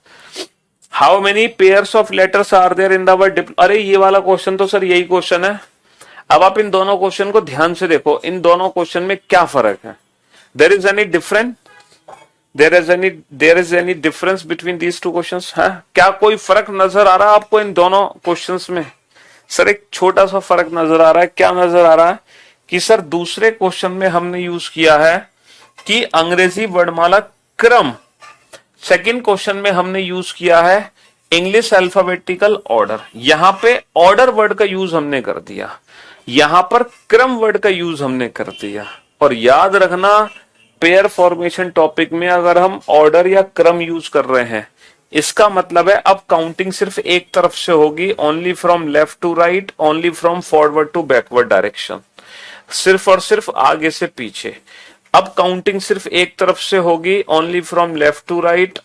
how many pairs of letters are there in the word? अरे ये वाला क्वेश्चन तो सर यही क्वेश्चन है। अब आप इन दोनों क्वेश्चन को ध्यान से देखो, इन दोनों क्वेश्चन में क्या फर्क है? There is any difference? There is any difference between these two questions? है क्या कोई फर्क नजर आ रहा है आपको इन दोनों क्वेश्चंस में? सर एक छोटा सा फर्क नजर आ रहा है। क्या नजर आ रहा है? कि सर दूसरे क्वेश्चन में हमने यूज किया है कि अंग्रेजी वर्णमाला क्रम, सेकंड क्वेश्चन में हमने यूज किया है इंग्लिश अल्फाबेटिकल ऑर्डर। यहां पे ऑर्डर वर्ड का यूज हमने कर दिया, यहां पर क्रम वर्ड का यूज हमने कर दिया। और याद रखना, पेयर फॉर्मेशन टॉपिक में अगर हम ऑर्डर या क्रम यूज कर रहे हैं इसका मतलब है अब काउंटिंग सिर्फ एक तरफ से होगी, only from left to right, only from forward to backward direction, सिर्फ और सिर्फ आगे से पीछे। अब काउंटिंग सिर्फ एक तरफ से होगी, only from left to right,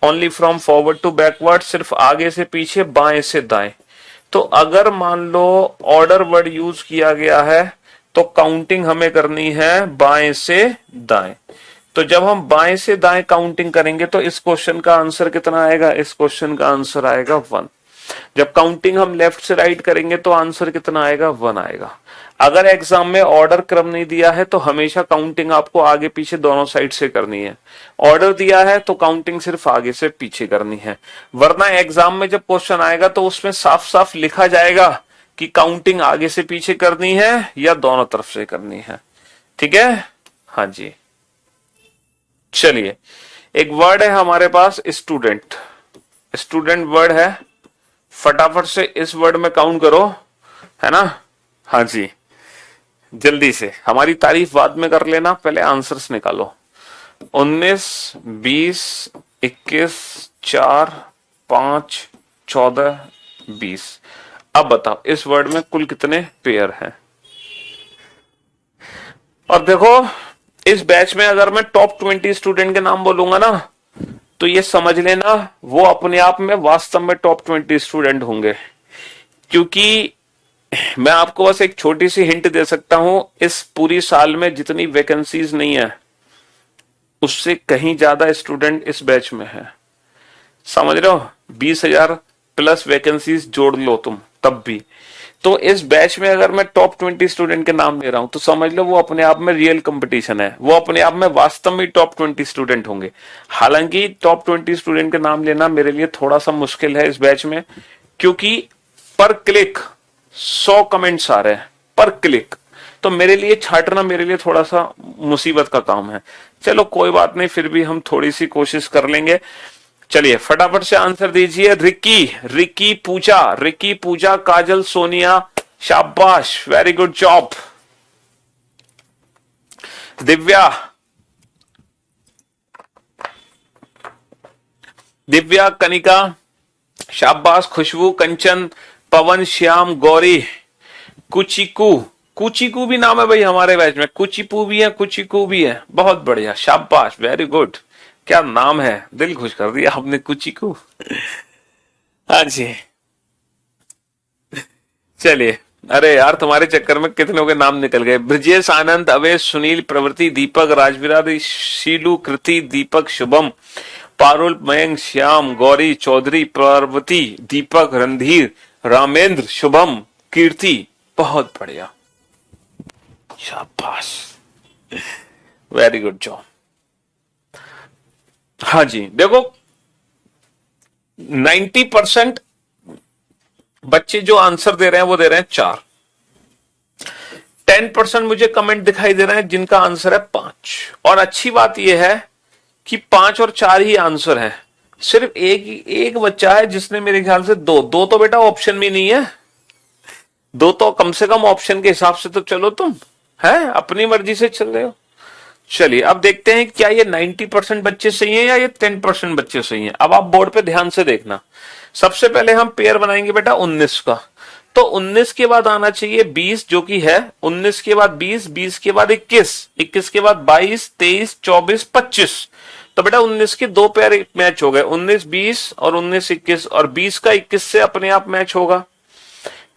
only from forward to backward, सिर्फ आगे से पीछे, बाएं से दाएं। तो अगर मान लो ऑर्डर वर्ड यूज किया गया है तो काउंटिंग हमें करनी है बाएं से दाएं। तो जब हम बाएं से दाएं काउंटिंग करेंगे तो इस क्वेश्चन का आंसर कितना आएगा? इस क्वेश्चन का आंसर आएगा 1। जब काउंटिंग हम लेफ्ट से राइट करेंगे तो आंसर कितना आएगा? 1 आएगा। अगर एग्जाम में ऑर्डर क्रम नहीं दिया है तो हमेशा काउंटिंग आपको आगे पीछे दोनों साइड से करनी है। ऑर्डर दिया है तो काउंटिंग सिर्फ आगे से पीछे करनी है, वरना एग्जाम में जब क्वेश्चन आएगा तो उसमें साफ साफ लिखा जाएगा कि काउंटिंग आगे से पीछे करनी है या दोनों तरफ से करनी है, ठीक है। हाँ जी, चलिए, एक वर्ड है हमारे पास स्टूडेंट। स्टूडेंट वर्ड है, फटाफट से इस वर्ड में काउंट करो, है ना। हाँ जी, जल्दी से, हमारी तारीफ बाद में कर लेना, पहले आंसर्स निकालो। 19, 20, 21, 4, 5, 14, 20। अब बताओ इस वर्ड में कुल कितने पेयर हैं। और देखो इस बैच में अगर मैं टॉप 20 स्टूडेंट के नाम बोलूंगा ना, तो ये समझ लेना वो अपने आप में वास्तव में टॉप 20 स्टूडेंट होंगे। क्योंकि मैं आपको बस एक छोटी सी हिंट दे सकता हूं, इस पूरी साल में जितनी वैकेंसीज नहीं है उससे कहीं ज्यादा स्टूडेंट इस बैच में है। समझ रहे हो, 20,000 प्लस वैकेंसीज जोड़ लो तुम तब भी। तो इस बैच में अगर मैं टॉप 20 स्टूडेंट के नाम ले रहा हूं तो समझ लो वो अपने आप में रियल कंपटीशन है, वो अपने आप में वास्तव में टॉप 20 स्टूडेंट होंगे। हालांकि टॉप 20 स्टूडेंट के नाम लेना मेरे लिए थोड़ा सा मुश्किल है इस बैच में, क्योंकि पर क्लिक 100 कमेंट्स आ रहे हैं पर क्लिक, तो मेरे लिए छांटना मेरे लिए थोड़ा सा मुसीबत का काम है। चलो कोई बात नहीं, फिर भी हम थोड़ी सी कोशिश कर लेंगे। चलिए फटाफट से आंसर दीजिए। रिक्की, रिक्की पूजा, रिक्की पूजा, काजल, सोनिया, शाबाश, very good job. Divya, Divya, Kanika, शाबाश, खुशबू, कंचन, पवन, श्याम, गौरी, कुचिकू, कुचिकू भी नाम है भाई हमारे बैच में, कुचिपू भी है, कुचिकू भी है, बहुत बढ़िया, शाबाश, वेरी गुड। क्या नाम है, दिल खुश कर दिया आपने, कुचिकू। हाँ जी, चलिए। अरे यार तुम्हारे चक्कर में कितनों के नाम निकल गए। ब्रजेश, आनंद, अवेश, सुनील, प्रवृत्ति, दीपक, राजवीरा, शीलू, कृति, दीपक, शुभम, पारुल, मयंक, श्याम, गौरी, चौधरी, पार्वती, दीपक, रणधीर, रामेंद्र, शुभम, कीर्ति, बहुत बढ़िया, शाबाश, वेरी गुड जॉब। हाँ जी देखो 90% बच्चे जो आंसर दे रहे हैं वो दे रहे हैं 4। 10% मुझे कमेंट दिखाई दे रहे हैं जिनका आंसर है 5। और अच्छी बात यह है कि 5 और 4 ही आंसर है। सिर्फ एक बच्चा है जिसने मेरे ख्याल से दो तो बेटा ऑप्शन में नहीं है, 2 तो कम से कम ऑप्शन के हिसाब से तो चलो तुम है अपनी मर्जी से चल रहे हो। चलिए अब देखते हैं क्या ये 90% बच्चे सही हैं या ये 10% बच्चे सही हैं। अब आप बोर्ड पे ध्यान से देखना। सबसे पहले हम पेयर बनाएंगे बेटा 19 का, तो 19 के बाद आना चाहिए 20 जो कि है, 19 के बाद 20, 20 के बाद 21, 21 के बाद 22, 23, 24, 25। तो बेटा 19 के 2 पेयर मैच हो गए, 19 20 और 19 21, और 20 का 21 से अपने आप मैच होगा।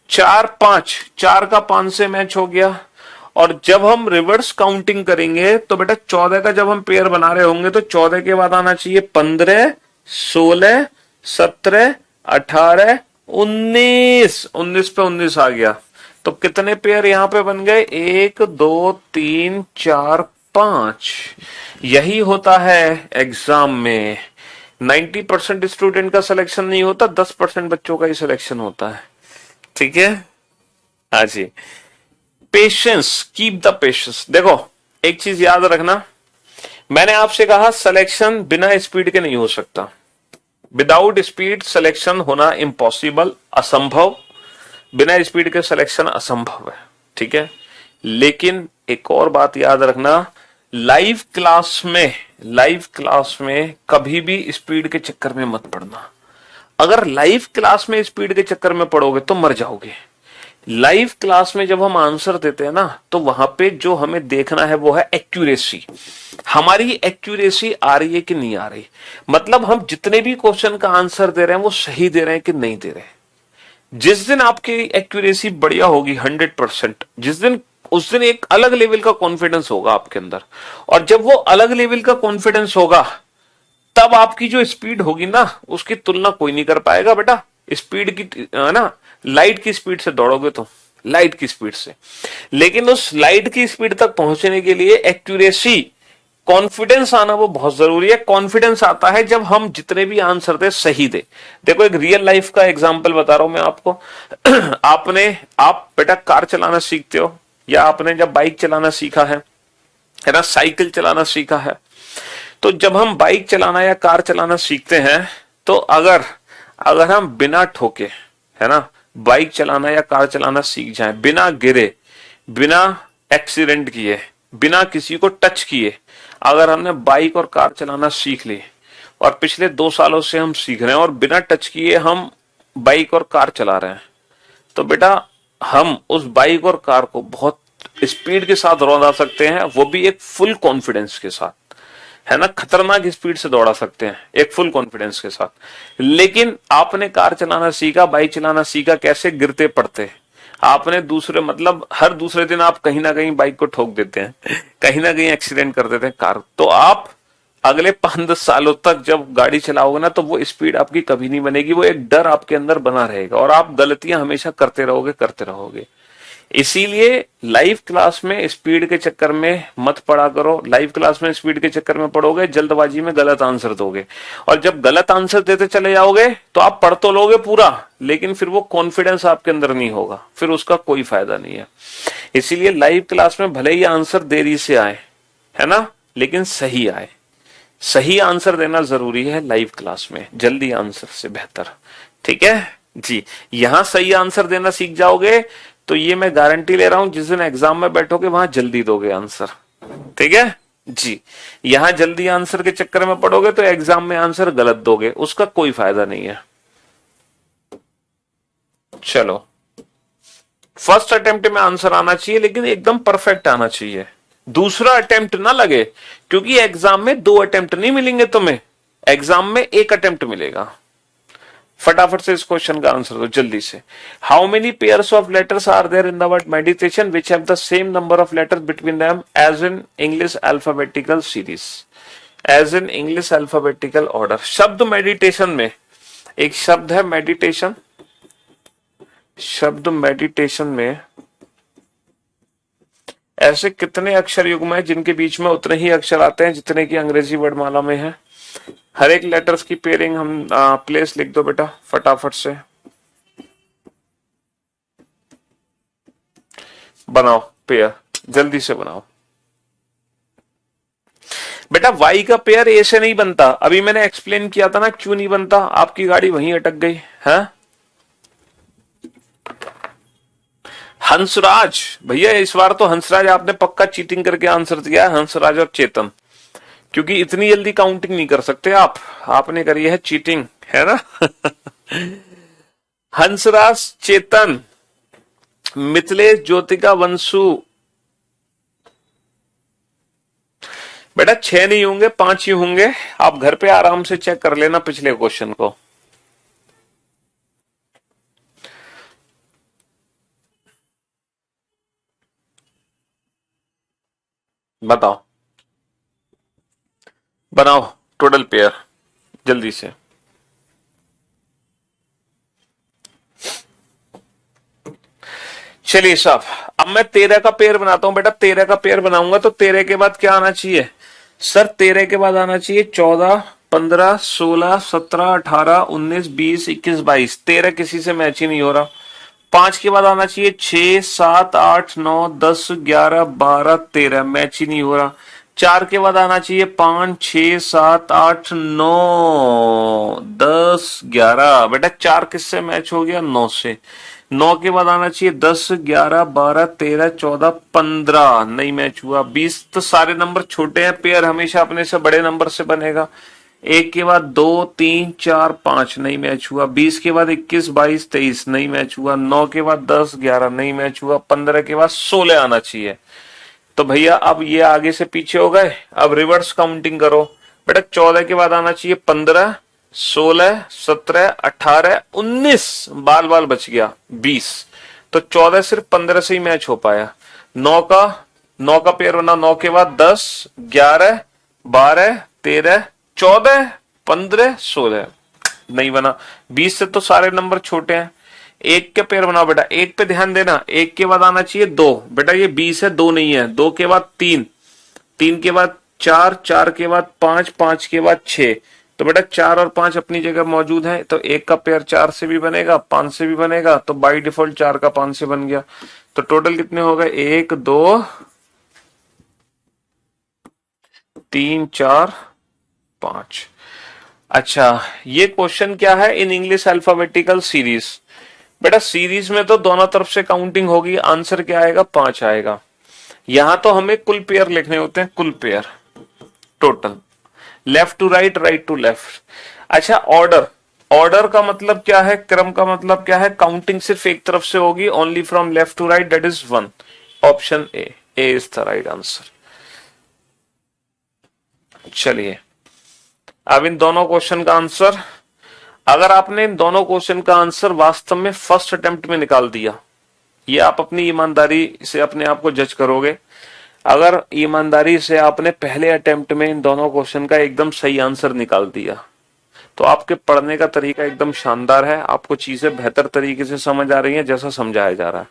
4 5, 4 का 5 से मैच हो गया। और जब हम रिवर्स काउंटिंग करेंगे तो बेटा 14 का जब हम पेयर बना रहे होंगे तो 14 के बाद आना चाहिए 15, 16, 17, 18, 19, 19 पे 19 आ गया। तो कितने पेयर यहां पे बन गए, 1 2 3 4 5। यही होता है एग्जाम में, 90% स्टूडेंट का सिलेक्शन नहीं होता, 10% बच्चों का ही सिलेक्शन होता है। ठीक है, हाँ जी। Patience, keep the patience. देखो एक चीज याद रखना, मैंने आपसे कहा सिलेक्शन बिना स्पीड के नहीं हो सकता, विदाउट स्पीड सिलेक्शन होना इम्पॉसिबल, असंभव, बिना स्पीड के सिलेक्शन असंभव है। ठीक है, लेकिन एक और बात याद रखना, लाइव क्लास में कभी भी स्पीड के चक्कर में मत पड़ना। अगर लाइव क्लास में स्पीड के चक्कर में पड़ोगे तो मर जाओगे। लाइव क्लास में जब हम आंसर देते हैं ना तो वहां पे जो हमें देखना है वो है एक्यूरेसी। हमारी एक्यूरेसी आ रही है कि नहीं आ रही, मतलब हम जितने भी क्वेश्चन का आंसर दे रहे हैं वो सही दे रहे हैं कि नहीं दे रहे हैं। जिस दिन आपकी एक्यूरेसी बढ़िया होगी 100%, उस दिन एक अलग लेवल का कॉन्फिडेंस होगा आपके अंदर। और जब वो अलग लेवल का कॉन्फिडेंस होगा तब आपकी जो स्पीड होगी ना उसकी तुलना कोई नहीं कर पाएगा बेटा। स्पीड की ना, लाइट की स्पीड से दौड़ोगे तो लाइट की स्पीड से, लेकिन उस लाइट की स्पीड तक पहुंचने के लिए एक्यूरेसी, कॉन्फिडेंस आना वो बहुत जरूरी है। कॉन्फिडेंस आता है जब हम जितने भी आंसर दे सही दे। देखो एक रियल लाइफ का एग्जांपल बता रहा हूं मैं आपको। आप बेटा कार चलाना सीखते हो या आपने जब बाइक चलाना सीखा है ना, साइकिल चलाना सीखा है, तो जब हम बाइक चलाना या कार चलाना सीखते हैं तो अगर हम बिना ठोके, है ना, बाइक चलाना या कार चलाना सीख जाएं, बिना गिरे, बिना एक्सीडेंट किए, बिना किसी को टच किए, अगर हमने बाइक और कार चलाना सीख ली और पिछले 2 सालों से हम सीख रहे हैं और बिना टच किए हम बाइक और कार चला रहे हैं, तो बेटा हम उस बाइक और कार को बहुत स्पीड के साथ दौड़ा सकते हैं, वो भी एक फुल कॉन्फिडेंस के साथ, है ना, खतरनाक स्पीड से दौड़ा सकते हैं एक फुल कॉन्फिडेंस के साथ। लेकिन आपने कार चलाना सीखा, बाइक चलाना सीखा कैसे, गिरते पड़ते। आपने दूसरे मतलब हर दूसरे दिन आप कहीं ना कहीं बाइक को ठोक देते हैं, कहीं ना कहीं एक्सीडेंट कर देते हैं कार। तो आप अगले 5-10 सालों तक जब गाड़ी चलाओगे ना, तो वो स्पीड आपकी कभी नहीं बनेगी, वो एक डर आपके अंदर बना रहेगा और आप गलतियां हमेशा करते रहोगे करते रहोगे। इसीलिए लाइव क्लास में स्पीड के चक्कर में मत पड़ा करो। लाइव क्लास में स्पीड के चक्कर में पढ़ोगे, जल्दबाजी में गलत आंसर दोगे, और जब गलत आंसर देते चले जाओगे तो आप पढ़ तो लोगे पूरा, लेकिन फिर वो कॉन्फिडेंस आपके अंदर नहीं होगा, फिर उसका कोई फायदा नहीं है। इसीलिए लाइव क्लास में भले ही आंसर देरी से आए, है ना, लेकिन सही आए। सही आंसर देना जरूरी है लाइव क्लास में, जल्दी आंसर से बेहतर। ठीक है जी, यहां सही आंसर देना सीख जाओगे तो ये मैं गारंटी ले रहा हूं, जिस दिन एग्जाम में बैठोगे वहां जल्दी दोगे आंसर। ठीक है जी, यहां जल्दी आंसर के चक्कर में पड़ोगे तो एग्जाम में आंसर गलत दोगे, उसका कोई फायदा नहीं है। चलो, फर्स्ट अटेम्प्ट में आंसर आना चाहिए, लेकिन एकदम परफेक्ट आना चाहिए। दूसरा अटेम्प्ट ना लगे, क्योंकि एग्जाम में 2 अटेम्प्ट नहीं मिलेंगे तुम्हें, एग्जाम में 1 अटेम्प्ट मिलेगा। फटाफट से इस क्वेश्चन का आंसर दो जल्दी से। How many pairs of letters are there in the word meditation which have the same number of letters between them as in English alphabetical series, as in English alphabetical order. शब्द meditation में एक शब्द है meditation, शब्द meditation में ऐसे कितने अक्षर युग्म है जिनके बीच में उतने ही अक्षर आते हैं जितने की अंग्रेजी वर्णमाला में है। हर एक लेटर्स की पेयरिंग हम प्लेस लिख दो बेटा फटाफट से, बनाओ पेयर, जल्दी से बनाओ बेटा। वाई का पेयर ए से नहीं बनता, अभी मैंने एक्सप्लेन किया था ना क्यों नहीं बनता, आपकी गाड़ी वहीं अटक गई है। हंसराज भैया, इस बार तो हंसराज आपने पक्का चीटिंग करके आंसर दिया है, हंसराज और चेतन, क्योंकि इतनी जल्दी काउंटिंग नहीं कर सकते आप, आपने करी है चीटिंग, है ना। हंसराज, चेतन, मिथिलेश, ज्योतिका, वंशु, बेटा 6 नहीं होंगे 5 ही होंगे। आप घर पे आराम से चेक कर लेना पिछले क्वेश्चन को। बताओ, बनाओ टोटल पेयर जल्दी से। चलिए साहब, अब मैं 13 का पेयर बनाता हूं बेटा। 13 का पेयर बनाऊंगा तो 13 के बाद क्या आना चाहिए सर? 13 के बाद आना चाहिए 14, 15, 16, 17, 18, 19, 20, 21, 22। 13 किसी से मैच ही नहीं हो रहा। 5 के बाद आना चाहिए 6, 7, 8, 9, 10, 11, 12, 13, मैच ही नहीं हो रहा। 4 के बाद आना चाहिए 5, 6, 7, 8, 9, 10, 11। बेटा 4 किससे मैच हो गया? 9 से। 9 के बाद आना चाहिए 10, 11, 12, 13, 14, 15, नहीं मैच हुआ। 20 तो सारे नंबर छोटे हैं, पेयर हमेशा अपने से बड़े नंबर से बनेगा। 1 के बाद 2, 3, 4, 5, नहीं मैच हुआ। 20 के बाद 21, 22, 23, नहीं मैच हुआ। 9 के बाद 10, 11, नहीं मैच हुआ। 15 के बाद 16 आना चाहिए। तो भैया अब ये आगे से पीछे हो गए, अब रिवर्स काउंटिंग करो बेटा। 14 के बाद आना चाहिए 15, 16, 17, 18, 19, बाल बाल बच गया 20। तो 14 सिर्फ 15 से ही मैच हो पाया। 9 का पेयर बना। 9 के बाद 10, 11, 12, 13, 14, 15, 16, नहीं बना। 20 से तो सारे नंबर छोटे हैं। 1 के पेयर बनाओ बेटा। 1 पे ध्यान देना। 1 के बाद आना चाहिए 2, बेटा ये 20 है, 2 नहीं है। 2 के बाद 3, 3 के बाद 4, 4 के बाद 5, 5 के बाद 6। तो बेटा 4 और 5 अपनी जगह मौजूद है, तो 1 का पेयर 4 से भी बनेगा, 5 से भी बनेगा, तो बाई डिफॉल्ट 4 का 5 से बन गया। तो टोटल कितने हो गए? 1, 2, 3, 4, 5। अच्छा, ये क्वेश्चन क्या है? इन इंग्लिश अल्फाबेटिकल सीरीज। बेटा सीरीज में तो दोनों तरफ से काउंटिंग होगी, आंसर क्या आएगा? 5 आएगा। यहां तो हमें कुल पेयर लिखने होते हैं, कुल pair total, left to right, right to left. अच्छा ऑर्डर, ऑर्डर का मतलब क्या है, क्रम का मतलब क्या है, काउंटिंग सिर्फ एक तरफ से होगी, only from left to right, that is 1। Option A is the right answer. चलिए अब इन दोनों क्वेश्चन का आंसर, अगर आपने इन दोनों क्वेश्चन का आंसर वास्तव में फर्स्ट अटेम्प्ट में निकाल दिया, ये आप अपनी ईमानदारी से अपने आप को जज करोगे। अगर ईमानदारी से आपने पहले अटेम्प्ट में इन दोनों क्वेश्चन का एकदम सही आंसर निकाल दिया, तो आपके पढ़ने का तरीका एकदम शानदार है, आपको चीजें बेहतर तरीके से समझ आ रही हैं जैसा समझाया जा रहा है।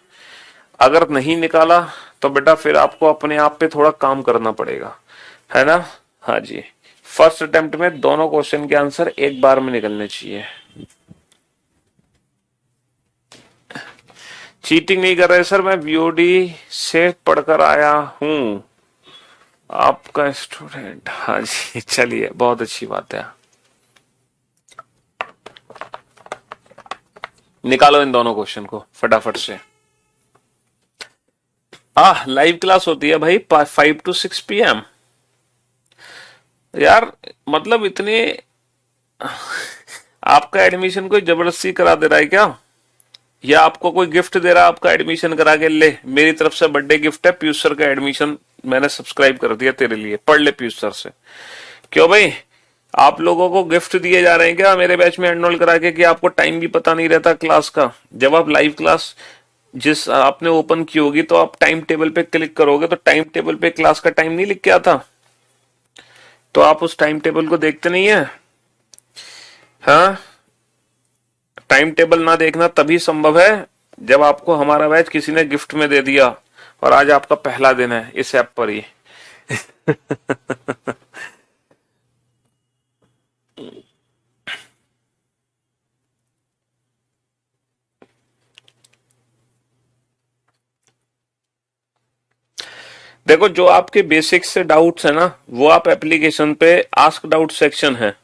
अगर नहीं निकाला तो बेटा फिर आपको अपने आप पे थोड़ा काम करना पड़ेगा, है ना। हाँ जी, फर्स्ट अटेम्प्ट में दोनों क्वेश्चन के आंसर एक बार में निकलने चाहिए। चीटिंग नहीं कर रहे सर, मैं बीओडी से पढ़कर आया हूं, आपका स्टूडेंट। हाँ जी, चलिए बहुत अच्छी बात है। निकालो इन दोनों क्वेश्चन को फटाफट से। लाइव क्लास होती है भाई 5 to 6 PM। यार मतलब इतने आपका एडमिशन कोई जबरदस्ती करा दे रहा है क्या, या आपको कोई गिफ्ट दे रहा है आपका एडमिशन करा के, ले मेरी तरफ से बर्थडे गिफ्ट है, पीयूष सर का एडमिशन मैंने सब्सक्राइब कर दिया तेरे लिए, पढ़ ले पीयूष सर से। क्यों भाई, आप लोगों को गिफ्ट दिए जा रहे हैं क्या मेरे बैच में एनरोल करा के, कि आपको टाइम भी पता नहीं रहता क्लास का। जब आप लाइव क्लास जिस आपने ओपन की होगी तो आप टाइम टेबल पे क्लिक करोगे, तो टाइम टेबल पे क्लास का टाइम नहीं लिख के आता, तो आप उस टाइम टेबल को देखते नहीं है। हाँ, टाइम टेबल ना देखना तभी संभव है जब आपको हमारा बैच किसी ने गिफ्ट में दे दिया, और आज आपका पहला दिन है इस ऐप पर ही। देखो जो आपके बेसिक से डाउट्स है ना, वो आप एप्लीकेशन पे आस्क डाउट सेक्शन है,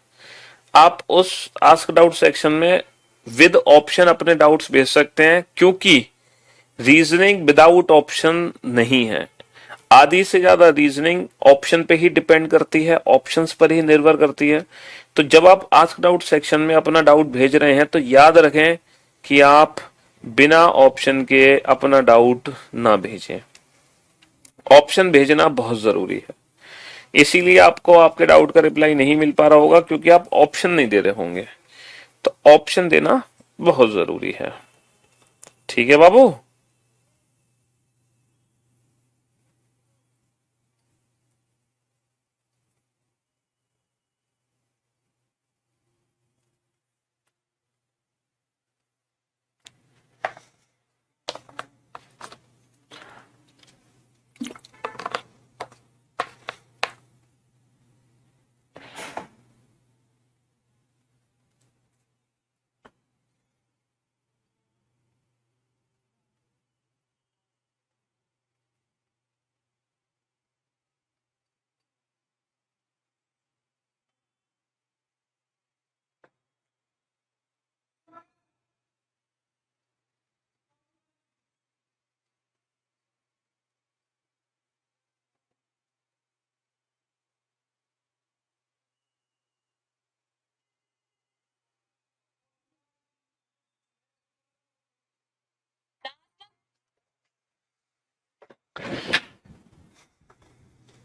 आप उस आस्क डाउट सेक्शन में विद ऑप्शन अपने डाउट्स भेज सकते हैं, क्योंकि रीजनिंग विदाउट ऑप्शन नहीं है। आधी से ज्यादा रीजनिंग ऑप्शन पे ही डिपेंड करती है, ऑप्शंस पर ही निर्भर करती है। तो जब आप आस्क डाउट सेक्शन में अपना डाउट भेज रहे हैं तो याद रखें कि आप बिना ऑप्शन के अपना डाउट ना भेजें, ऑप्शन भेजना बहुत जरूरी है। इसीलिए आपको आपके डाउट का रिप्लाई नहीं मिल पा रहा होगा, क्योंकि आप ऑप्शन नहीं दे रहे होंगे, तो ऑप्शन देना बहुत जरूरी है। ठीक है बाबू।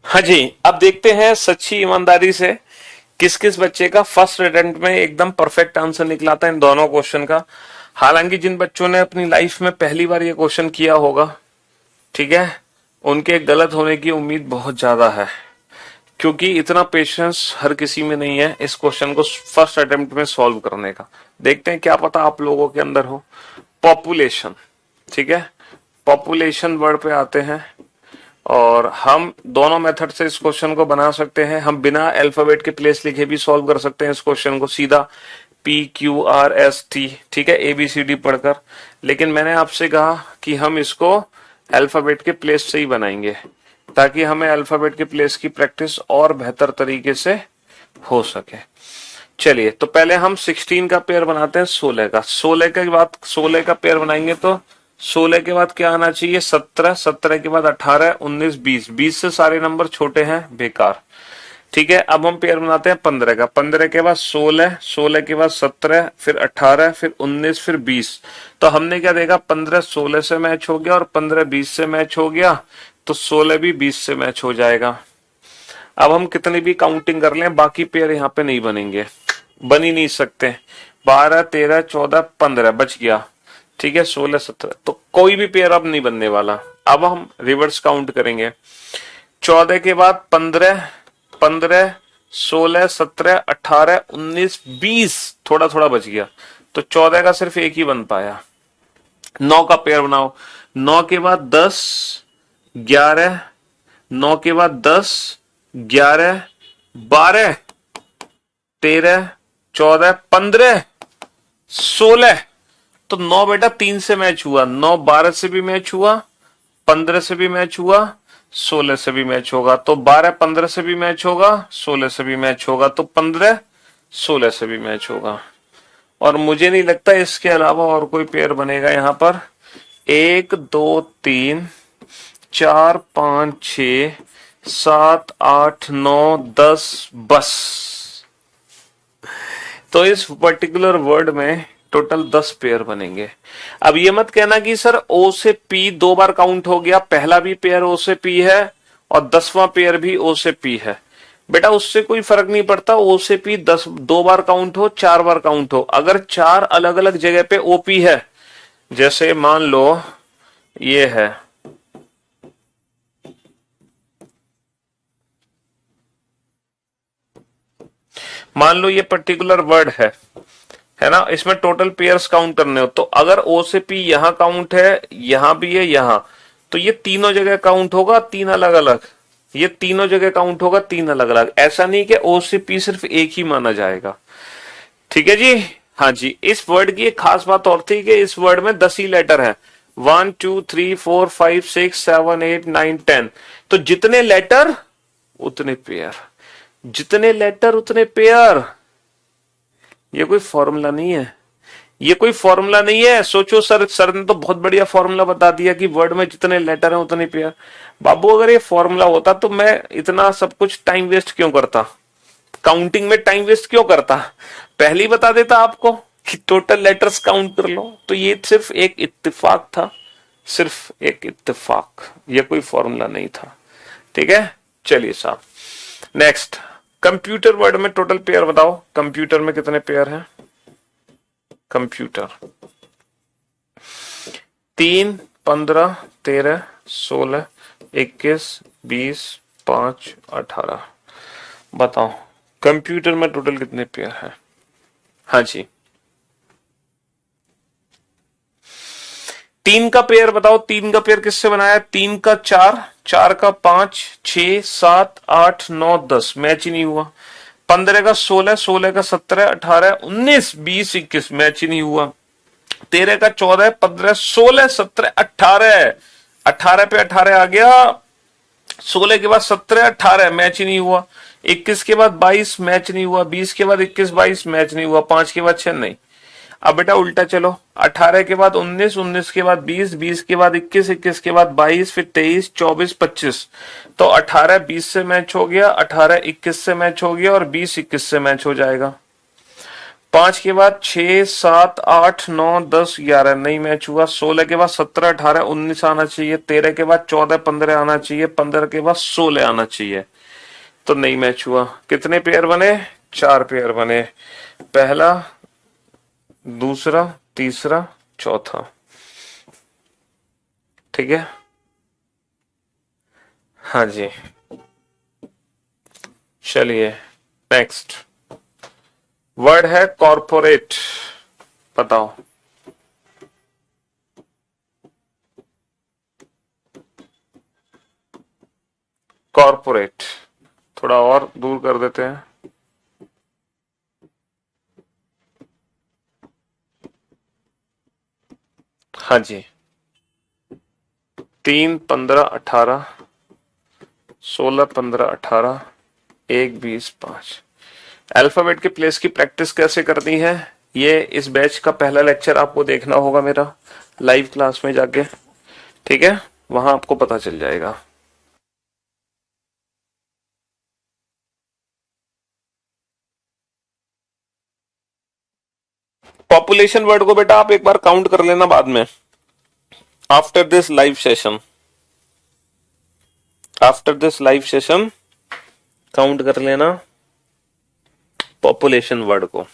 हाँ जी, अब देखते हैं सच्ची ईमानदारी से किस किस बच्चे का फर्स्ट अटेम्प्ट में एकदम परफेक्ट आंसर निकला था इन दोनों क्वेश्चन का। हालांकि जिन बच्चों ने अपनी लाइफ में पहली बार ये क्वेश्चन किया होगा, ठीक है, उनके गलत होने की उम्मीद बहुत ज्यादा है, क्योंकि इतना पेशेंस हर किसी में नहीं है इस क्वेश्चन को फर्स्ट अटेम्प्ट में सॉल्व करने का। देखते हैं, क्या पता आप लोगों के अंदर हो। पॉपुलेशन, ठीक है, पॉपुलेशन वर्ड पे आते हैं, और हम दोनों मेथड से इस क्वेश्चन को बना सकते हैं। हम बिना अल्फाबेट के प्लेस लिखे भी सॉल्व कर सकते हैं इस क्वेश्चन को, सीधा PQRST, ठीक है, ABCD पढ़कर। लेकिन मैंने आपसे कहा कि हम इसको अल्फाबेट के प्लेस से ही बनाएंगे, ताकि हमें अल्फाबेट के प्लेस की प्रैक्टिस और बेहतर तरीके से हो सके। चलिए, तो पहले हम 16 का पेयर बनाते हैं 16 का। 16 के बाद 16 का पेयर बनाएंगे तो 16 के बाद क्या आना चाहिए, 17, 17 के बाद 18, 19, 20, 20 से सारे नंबर छोटे हैं, बेकार। ठीक है, अब हम पेयर बनाते हैं 15 का। 15 के बाद 16, 16 के बाद 17, फिर 18, फिर 19, फिर 20। तो हमने क्या देखा, 15 16 से मैच हो गया और 15 20 से मैच हो गया, तो 16 भी 20 से मैच हो जाएगा। अब हम कितनी भी काउंटिंग कर लें, बाकी पेयर यहाँ पे नहीं बनेंगे, बन ही नहीं सकते। 12 13 14 15 बच गया, ठीक है, 16 17, तो कोई भी पेयर अब नहीं बनने वाला। अब हम रिवर्स काउंट करेंगे। 14 के बाद 15, 15 16 17 18 19 20, थोड़ा थोड़ा बच गया, तो 14 का सिर्फ एक ही बन पाया। 9 का पेयर बनाओ। 9 के बाद 10 11, 9 के बाद 10 11 12 13 14 15 16, तो 9 बेटा 3 से मैच हुआ, 9 12 से भी मैच हुआ, 15 से भी मैच हुआ, 16 से भी मैच होगा, तो 12 15 से भी मैच होगा, 16 से भी मैच होगा, तो 15 16 से भी मैच होगा। और मुझे नहीं लगता इसके अलावा और कोई पेयर बनेगा यहां पर। 1 2 3 4 5 6 7 8 9 10, बस। तो इस पर्टिकुलर वर्ड में टोटल 10 पेयर बनेंगे। अब ये मत कहना कि सर ओ से पी 2 बार काउंट हो गया, पहला भी पेयर ओ से पी है और 10वां पेयर भी ओ से पी है। बेटा उससे कोई फर्क नहीं पड़ता, ओ से पी 2 बार काउंट हो 4 बार काउंट हो, अगर 4 अलग अलग जगह पे ओपी है, जैसे मान लो ये है, मान लो ये पर्टिकुलर वर्ड है ना, इसमें टोटल पेयर्स काउंट करने हो, तो अगर ओ से पी यहां काउंट है, यहां भी है, यहां, तो ये तीनों जगह काउंट होगा 3 अलग अलग, ये तीनों जगह काउंट होगा 3 अलग अलग। ऐसा नहीं कि ओ से पी सिर्फ एक ही माना जाएगा। ठीक है जी। हाँ जी, इस वर्ड की एक खास बात और थी कि इस वर्ड में 10 ही लेटर है, 1 2 3 4 5 6 7 8 9 10, तो जितने लेटर उतने पेयर, जितने लेटर उतने पेयर। ये कोई फॉर्मूला नहीं है, ये कोई फॉर्मूला नहीं है। सोचो सर ने तो बहुत बढ़िया फॉर्मूला बता दिया कि वर्ड में जितने लेटर हैं उतने पेयर। बाबू अगर ये फॉर्मूला होता तो मैं इतना सब कुछ टाइम वेस्ट क्यों करता, काउंटिंग में टाइम वेस्ट क्यों करता, पहले ही बता देता आपको कि टोटल लेटर्स काउंट कर लो। तो ये सिर्फ एक इत्तेफाक था, सिर्फ एक इत्तेफाक, ये कोई फॉर्मूला नहीं था। ठीक है, चलिए साहब नेक्स्ट। कंप्यूटर वर्ड में टोटल पेयर बताओ, कंप्यूटर में कितने पेयर हैं। कंप्यूटर 3 15 13 16 21 20 5 18, बताओ कंप्यूटर में टोटल कितने पेयर हैं। हाँ जी, 3 का पेयर बताओ, 3 का पेयर किससे बनाया, 3 का 4, 4 का 5 6 7 8 9 10, मैच ही नहीं हुआ। 15 का 16, 16 का 17 18 19 20 21, मैच ही नहीं हुआ। 13 का 14 15 16 17 18, 18 पे 18 आ गया, 16 के बाद 17 18, मैच ही नहीं हुआ। 21 के बाद 22, मैच नहीं हुआ। 20 के बाद 21 22, मैच नहीं हुआ। 5 के बाद 6 नहीं। अब बेटा उल्टा चलो, 18 के बाद 19, 19 के बाद 20, 20 के बाद 21, 21 के बाद 22, फिर 23 24 25, तो 18 20 से मैच हो गया, 18 21 से मैच हो गया और 20 21 से मैच हो जाएगा। 5 के बाद 6 7 8 9 10 11, नहीं मैच हुआ। 16 के बाद 17 18 19 आना चाहिए। 13 के बाद 14 15 आना चाहिए। 15 के बाद 16 आना चाहिए, तो नहीं मैच हुआ। कितने पेयर बने, 4 पेयर बने, पहला दूसरा तीसरा चौथा। ठीक है, हाँ जी, चलिए नेक्स्ट वर्ड है कॉर्पोरेट, बताओ। कॉर्पोरेट थोड़ा और दूर कर देते हैं। हाँ जी, 3 15 18 16 15 18 1 20 5। अल्फाबेट के प्लेस की प्रैक्टिस कैसे करनी है, ये इस बैच का पहला लेक्चर आपको देखना होगा मेरा लाइव क्लास में जाके। ठीक है, वहां आपको पता चल जाएगा। पॉपुलेशन वर्ड को बेटा आप एक बार काउंट कर लेना बाद में, after this live session, after this live session count कर लेना पॉपुलेशन वर्ड को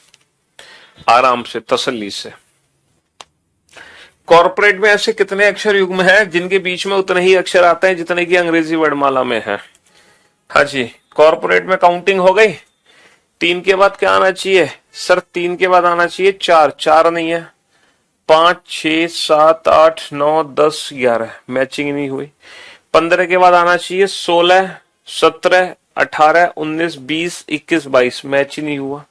आराम से, तसल्ली से। कॉर्पोरेट में ऐसे कितने अक्षर युग्म हैं जिनके बीच में उतने ही अक्षर आते हैं जितने की अंग्रेजी वर्णमाला में है? हाँ जी, कॉर्पोरेट में काउंटिंग हो गई। 3 के बाद क्या आना चाहिए सर? 3 के बाद आना चाहिए 4, 4 नहीं है, 5, 6, 7, 8, 9, 10, 11, मैचिंग नहीं हुई। 15 के बाद आना चाहिए 16, 17, 18, 19, 20, 21, 22, मैच ही नहीं हुआ।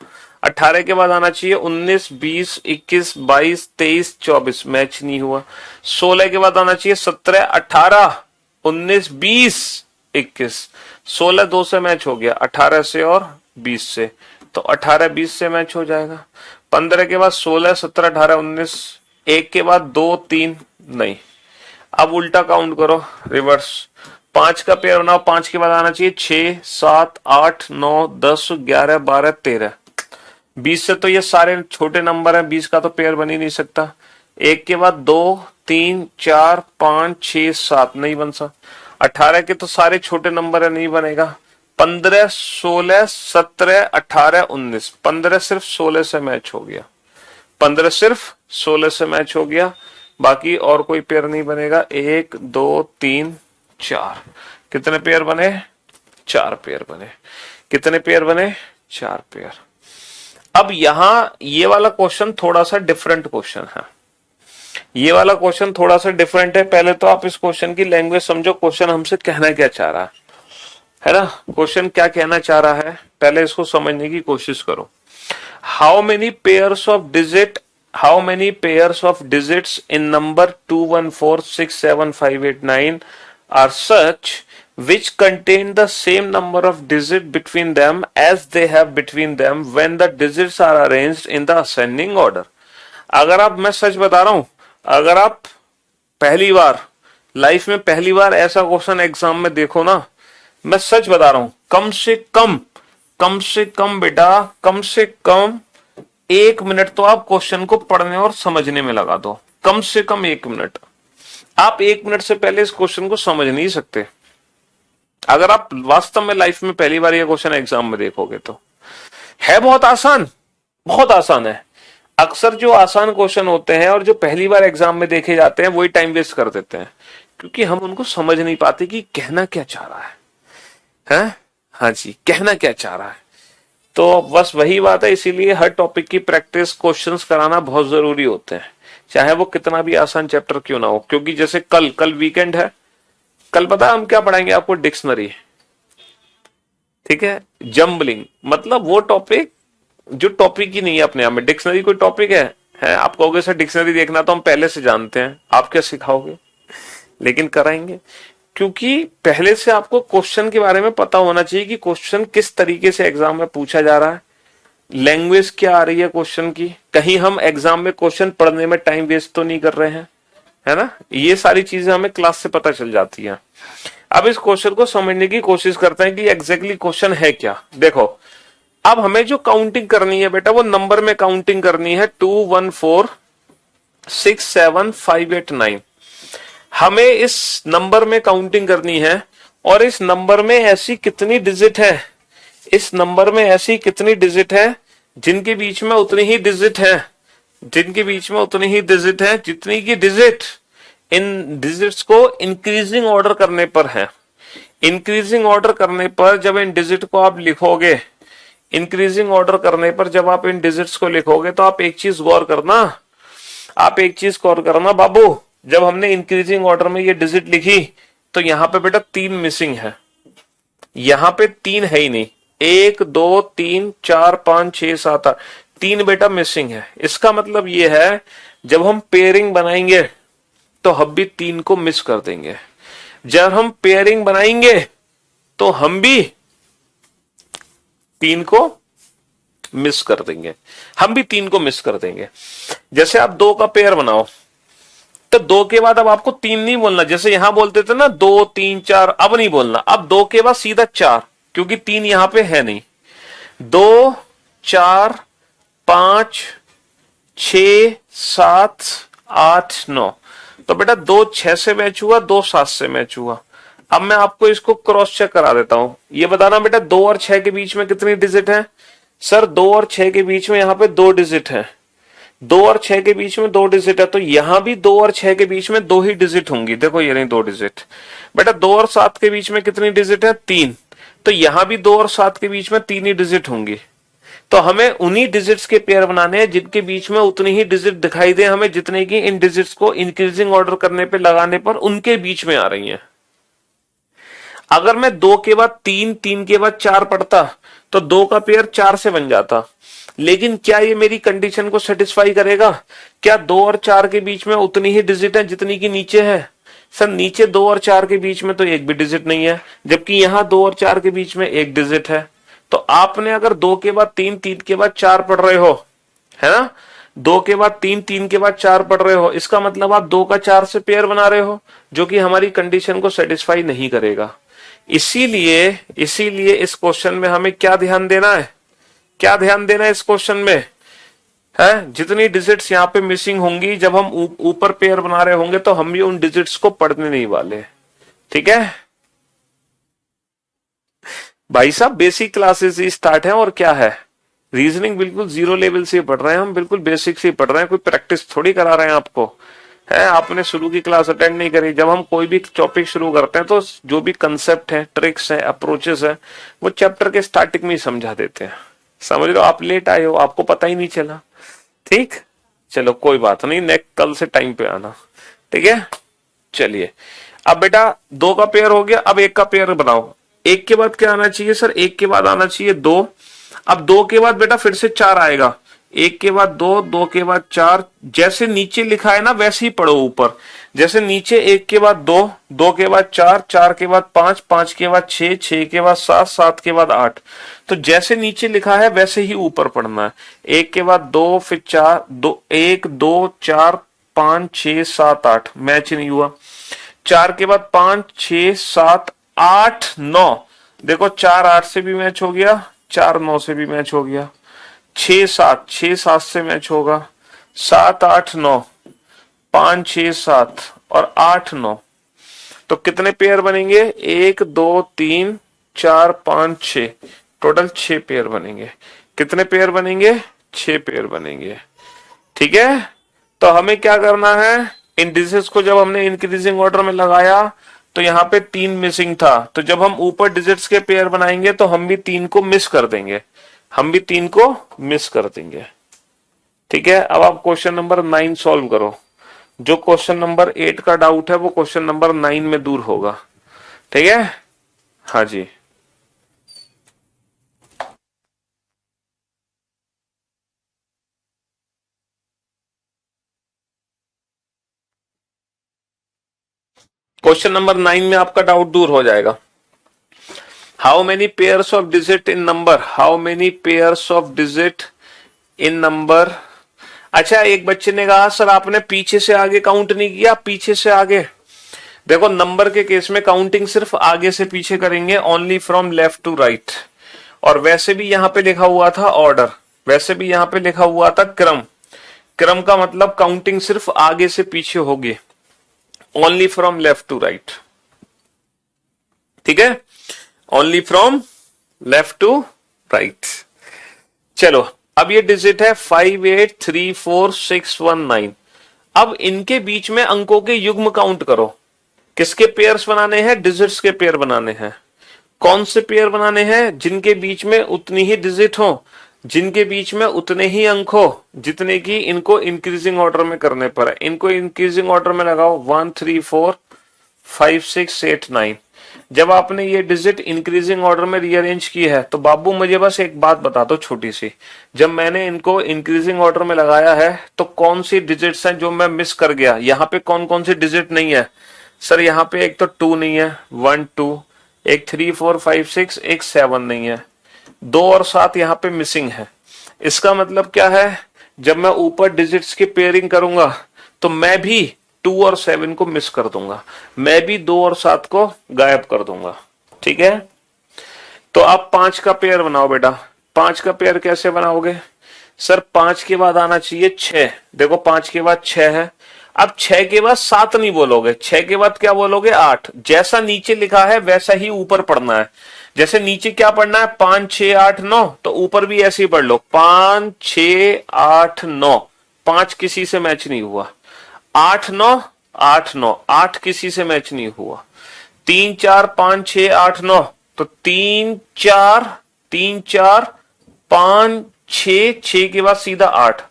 18 के बाद आना चाहिए 19, 20, 21, 22, 23, 24, मैच नहीं हुआ। 16 के बाद आना चाहिए 17, 18, 19, 20, 21, 16 2 से मैच हो गया, 18 से और 20 से, तो 18 20 से मैच हो जाएगा। 15 के बाद 16, 17, 18, 19, 1 के बाद 2, 3 नहीं। अब उल्टा काउंट करो, रिवर्स। 5 का पेयर बनाओ, 5 के बाद आना चाहिए 6, 7, 8, 9, 10, 11, 12, 13, 20 से तो ये सारे छोटे नंबर हैं, 20 का तो पेयर बन ही नहीं सकता। 1 के बाद 2, 3, 4, 5, 6, 7 नहीं बन सकता। 18 के तो सारे छोटे नंबर है, नहीं बनेगा। 15, 16, 17, 18, 19, 15 सिर्फ 16 से मैच हो गया, 15 सिर्फ 16 से मैच हो गया, बाकी और कोई पेयर नहीं बनेगा। 1, 2, 3, 4, कितने पेयर बने? 4 पेयर बने। कितने पेयर बने? 4 पेयर। अब यहां ये वाला क्वेश्चन थोड़ा सा डिफरेंट क्वेश्चन है, ये वाला क्वेश्चन थोड़ा सा डिफरेंट है। पहले तो आप इस क्वेश्चन की लैंग्वेज समझो, क्वेश्चन हमसे कहना क्या चाह रहा है ना? क्वेश्चन क्या कहना चाह रहा है, पहले इसको समझने की कोशिश करो। How many pairs of digit, how many pairs of digits in number 2, 1, 4, 6, 7, 5, 8, 9 are such which contain the same number of digits between them as they have between them when the digits are arranged in the ascending order। अगर आप, मैं सच बता रहा हूं, अगर आप पहली बार life में पहली बार ऐसा क्वेश्चन एग्जाम में देखो ना, मैं सच बता रहा हूं, कम से कम बेटा, कम से कम 1 मिनट तो आप क्वेश्चन को पढ़ने और समझने में लगा दो, कम से कम 1 मिनट। आप 1 मिनट से पहले इस क्वेश्चन को समझ नहीं सकते अगर आप वास्तव में लाइफ में पहली बार ये क्वेश्चन एग्जाम में देखोगे तो। है बहुत आसान, बहुत आसान है। अक्सर जो आसान क्वेश्चन होते हैं और जो पहली बार एग्जाम में देखे जाते हैं वही टाइम वेस्ट कर देते हैं, क्योंकि हम उनको समझ नहीं पाते कि कहना क्या चाह रहा है? हाँ जी, कहना क्या चाह रहा है। तो बस वही बात है, इसीलिए हर टॉपिक की प्रैक्टिस क्वेश्चंस कराना बहुत जरूरी होते हैं, चाहे वो कितना भी आसान चैप्टर क्यों ना हो। क्योंकि जैसे कल वीकेंड है, कल पता है हम क्या पढ़ाएंगे आपको? डिक्शनरी, ठीक है? जम्बलिंग, मतलब वो टॉपिक जो टॉपिक ही नहीं है अपने आप में। डिक्शनरी कोई टॉपिक है? आप कहोगे सर डिक्शनरी देखना तो हम पहले से जानते हैं, आप क्या सिखाओगे? लेकिन कराएंगे, क्योंकि पहले से आपको क्वेश्चन के बारे में पता होना चाहिए कि क्वेश्चन किस तरीके से एग्जाम में पूछा जा रहा है, लैंग्वेज क्या आ रही है क्वेश्चन की, कहीं हम एग्जाम में क्वेश्चन पढ़ने में टाइम वेस्ट तो नहीं कर रहे हैं, है ना? ये सारी चीजें हमें क्लास से पता चल जाती है। अब इस क्वेश्चन को समझने की कोशिश करते हैं कि एग्जैक्टली क्वेश्चन है क्या। देखो, अब हमें जो काउंटिंग करनी है बेटा, वो नंबर में काउंटिंग करनी है। 2, 1, 4, 6, 7, 5, 8, 9, हमें इस नंबर में काउंटिंग करनी है। और इस नंबर में ऐसी कितनी डिजिट है, इस नंबर में ऐसी कितनी डिजिट है जिनके बीच में उतनी ही डिजिट है, जिनके बीच में उतनी ही डिजिट है जितनी की डिजिट इन डिजिट्स को इंक्रीजिंग ऑर्डर करने पर है। इंक्रीजिंग ऑर्डर करने पर जब इन डिजिट को आप लिखोगे, इंक्रीजिंग ऑर्डर करने पर जब आप इन डिजिट्स को लिखोगे तो आप एक चीज गौर करना, आप एक चीज गौर करना बाबू, जब हमने इंक्रीजिंग ऑर्डर में ये डिजिट लिखी तो यहां पे बेटा 3 मिसिंग है, यहां पे 3 है ही नहीं। 1, 2, 3, 4, 5, 6, 7, 8, 3 बेटा मिसिंग है। इसका मतलब ये है जब हम पेयरिंग बनाएंगे तो हम भी 3 को मिस कर देंगे, जब हम पेयरिंग बनाएंगे तो हम भी 3 को मिस कर देंगे, हम भी 3 को मिस कर देंगे। जैसे आप 2 का पेयर बनाओ तो 2 के बाद अब आपको 3 नहीं बोलना, जैसे यहां बोलते थे ना 2, 3, 4, अब नहीं बोलना, अब 2 के बाद सीधा 4, क्योंकि 3 यहां पे है नहीं। 2, 4, 5, छ, 7, 8, 9। तो बेटा 2 6 से मैच हुआ, 2 7 से मैच हुआ। अब मैं आपको इसको क्रॉस चेक करा देता हूं। ये बताना बेटा 2 और 6 के बीच में कितनी डिजिट है? सर 2 और 6 के बीच में यहाँ पे 2 डिजिट है। 2 और 6 के बीच में 2 डिजिट है, तो यहां भी 2 और 6 के बीच में 2 ही डिजिट होंगी। देखो ये नहीं 2 डिजिट। बेटा 2 और 7 के बीच में कितनी डिजिट है? 3। तो यहां भी 2 और 7 के बीच में 3 ही डिजिट होंगी। तो हमें उन्हीं डिजिट्स के पेयर बनाने हैं जिनके बीच में उतनी ही डिजिट दिखाई दे हमें, जितने की इन डिजिट्स को इंक्रीजिंग ऑर्डर करने पे लगाने पर उनके बीच में आ रही हैं। अगर मैं 2 के बाद 3, 3 के बाद 4 पढ़ता तो 2 का पेयर 4 से बन जाता। लेकिन क्या ये मेरी कंडीशन को सेटिस्फाई करेगा? क्या 2 और 4 के बीच में उतनी ही डिजिट है जितनी की नीचे है? सर नीचे 2 और 4 के बीच में तो एक भी डिजिट नहीं है, जबकि यहां 2 और 4 के बीच में एक डिजिट है। तो आपने अगर 2 के बाद 3, 3 के बाद 4 पढ़ रहे हो, है ना, 2 के बाद 3, 3 के बाद 4 पढ़ रहे हो, इसका मतलब आप 2 का 4 से पेयर बना रहे हो, जो कि हमारी कंडीशन को सेटिस्फाई नहीं करेगा। इसीलिए इसीलिए इस क्वेश्चन में हमें क्या ध्यान देना है? क्या ध्यान देना है इस क्वेश्चन में? है जितनी डिजिट्स यहाँ पे मिसिंग होंगी, जब हम ऊपर पेयर बना रहे होंगे तो हम भी उन डिजिट्स को पढ़ने नहीं वाले। ठीक है भाई साहब, बेसिक क्लासेस ही स्टार्ट है और क्या है, रीजनिंग बिल्कुल जीरो लेवल से पढ़ रहे हैं हम, बिल्कुल बेसिक से पढ़ रहे हैं, कोई प्रैक्टिस थोड़ी करा रहे हैं आपको। है आपने शुरू की क्लास अटेंड नहीं करी। जब हम कोई भी टॉपिक शुरू करते हैं तो जो भी कंसेप्ट है, ट्रिक्स है, अप्रोचेस है, वो चैप्टर के स्टार्टिंग में ही समझा देते हैं। समझ लो, आप लेट आए हो, आपको पता ही नहीं चला। ठीक, चलो कोई बात नहीं, नेक्स्ट कल से टाइम पे आना। ठीक है, चलिए अब बेटा 2 का पेयर हो गया, अब 1 का पेयर बनाओ। 1 के बाद क्या आना चाहिए सर? 1 के बाद आना चाहिए 2। अब 2 के बाद बेटा फिर से 4 आएगा। 1 के बाद 2, 2 के बाद 4, जैसे नीचे लिखा है ना वैसे ही पढ़ो ऊपर। जैसे नीचे 1 के बाद 2, 2 के बाद 4, 4 के बाद 5, 5 के बाद 6, 6 के बाद 7, 7 के बाद 8। तो जैसे नीचे लिखा है वैसे ही ऊपर पढ़ना है। 1 के बाद 2, फिर 4, 2, 1, 2, 4, 5, 6, 7, 8, मैच नहीं हुआ। 4 के बाद 5, 6, 7, 8, 9। देखो 4 8 से भी मैच हो गया, 4 9 से भी मैच हो गया, 6 7, 6 7 से मैच होगा, 7 8 9, 5 6 7 और 8 9। तो कितने पेयर बनेंगे? 1 2 3 4 5 6, टोटल 6 पेयर बनेंगे। कितने पेयर बनेंगे? 6 पेयर बनेंगे। ठीक है, तो हमें क्या करना है? इन डिजिट्स को जब हमने इंक्रीजिंग ऑर्डर में लगाया तो यहाँ पे 3 मिसिंग था, तो जब हम ऊपर डिजिट्स के पेयर बनाएंगे तो हम भी 3 को मिस कर देंगे, हम भी 3 को मिस कर देंगे। ठीक है, अब आप क्वेश्चन नंबर 9 सॉल्व करो। जो क्वेश्चन नंबर 8 का डाउट है वो क्वेश्चन नंबर 9 में दूर होगा। ठीक है, हाँ जी। क्वेश्चन नंबर 9 में आपका डाउट दूर हो जाएगा। How many pairs of digit in number, how many pairs of digit in number. अच्छा, एक बच्चे ने कहा सर आपने पीछे से आगे काउंट नहीं किया। पीछे से आगे देखो, नंबर के केस में काउंटिंग सिर्फ आगे से पीछे करेंगे, only from left to right. और वैसे भी यहां पे लिखा हुआ था ऑर्डर, वैसे भी यहां पे लिखा हुआ था क्रम। क्रम का मतलब काउंटिंग सिर्फ आगे से पीछे होगी, only from left to right. ठीक है, only from left to right. चलो, अब ये डिजिट है 583461 अब इनके बीच में अंकों के युग्म काउंट करो। किसके पेयर्स बनाने हैं? डिजिट्स के पेयर बनाने हैं। कौन से पेयर बनाने हैं? जिनके बीच में उतनी ही डिजिट हो, जिनके बीच में उतने ही अंक हो जितने की इनको इंक्रीजिंग ऑर्डर में करने पर है। इनको इंक्रीजिंग ऑर्डर में लगाओ 1 3 4 5 6 8 9। जब आपने ये डिजिट इंक्रीजिंग ऑर्डर में रीअरेंज की है तो बाबू मुझे बस एक बात बता दो छोटी सी, जब मैंने इनको इंक्रीजिंग ऑर्डर में लगाया है तो कौन सी डिजिट्स हैं जो मैं मिस कर गया? यहाँ पे कौन कौन सी डिजिट नहीं है? सर यहाँ पे एक तो 2 नहीं है, 1 2, एक 3 4 5 6, एक 7 नहीं है, 2 और 7 यहाँ पे मिसिंग है। इसका मतलब क्या है? जब मैं ऊपर डिजिट्स की पेयरिंग करूंगा तो मैं भी 2 और 7 को मिस कर दूंगा, मैं भी 2 और 7 को गायब कर दूंगा। ठीक है, तो आप 5 का पेयर बनाओ बेटा। 5 का पेयर कैसे बनाओगे? सर 5 के बाद आना चाहिए 6। देखो 5 के बाद 6 है। अब 6 के बाद 7 नहीं बोलोगे, 6 के बाद क्या बोलोगे 8। जैसा नीचे लिखा है वैसा ही ऊपर पढ़ना है। जैसे नीचे क्या पढ़ना है 5 6 8 9, तो ऊपर भी ऐसे ही पढ़ लो 5 6 8 9। 5 किसी से मैच नहीं हुआ, 8 9 8 9, 8 किसी से मैच नहीं हुआ। 3 4 5 6 8 9, तो 3 4 3 4 5 6, 6 के बाद सीधा 8।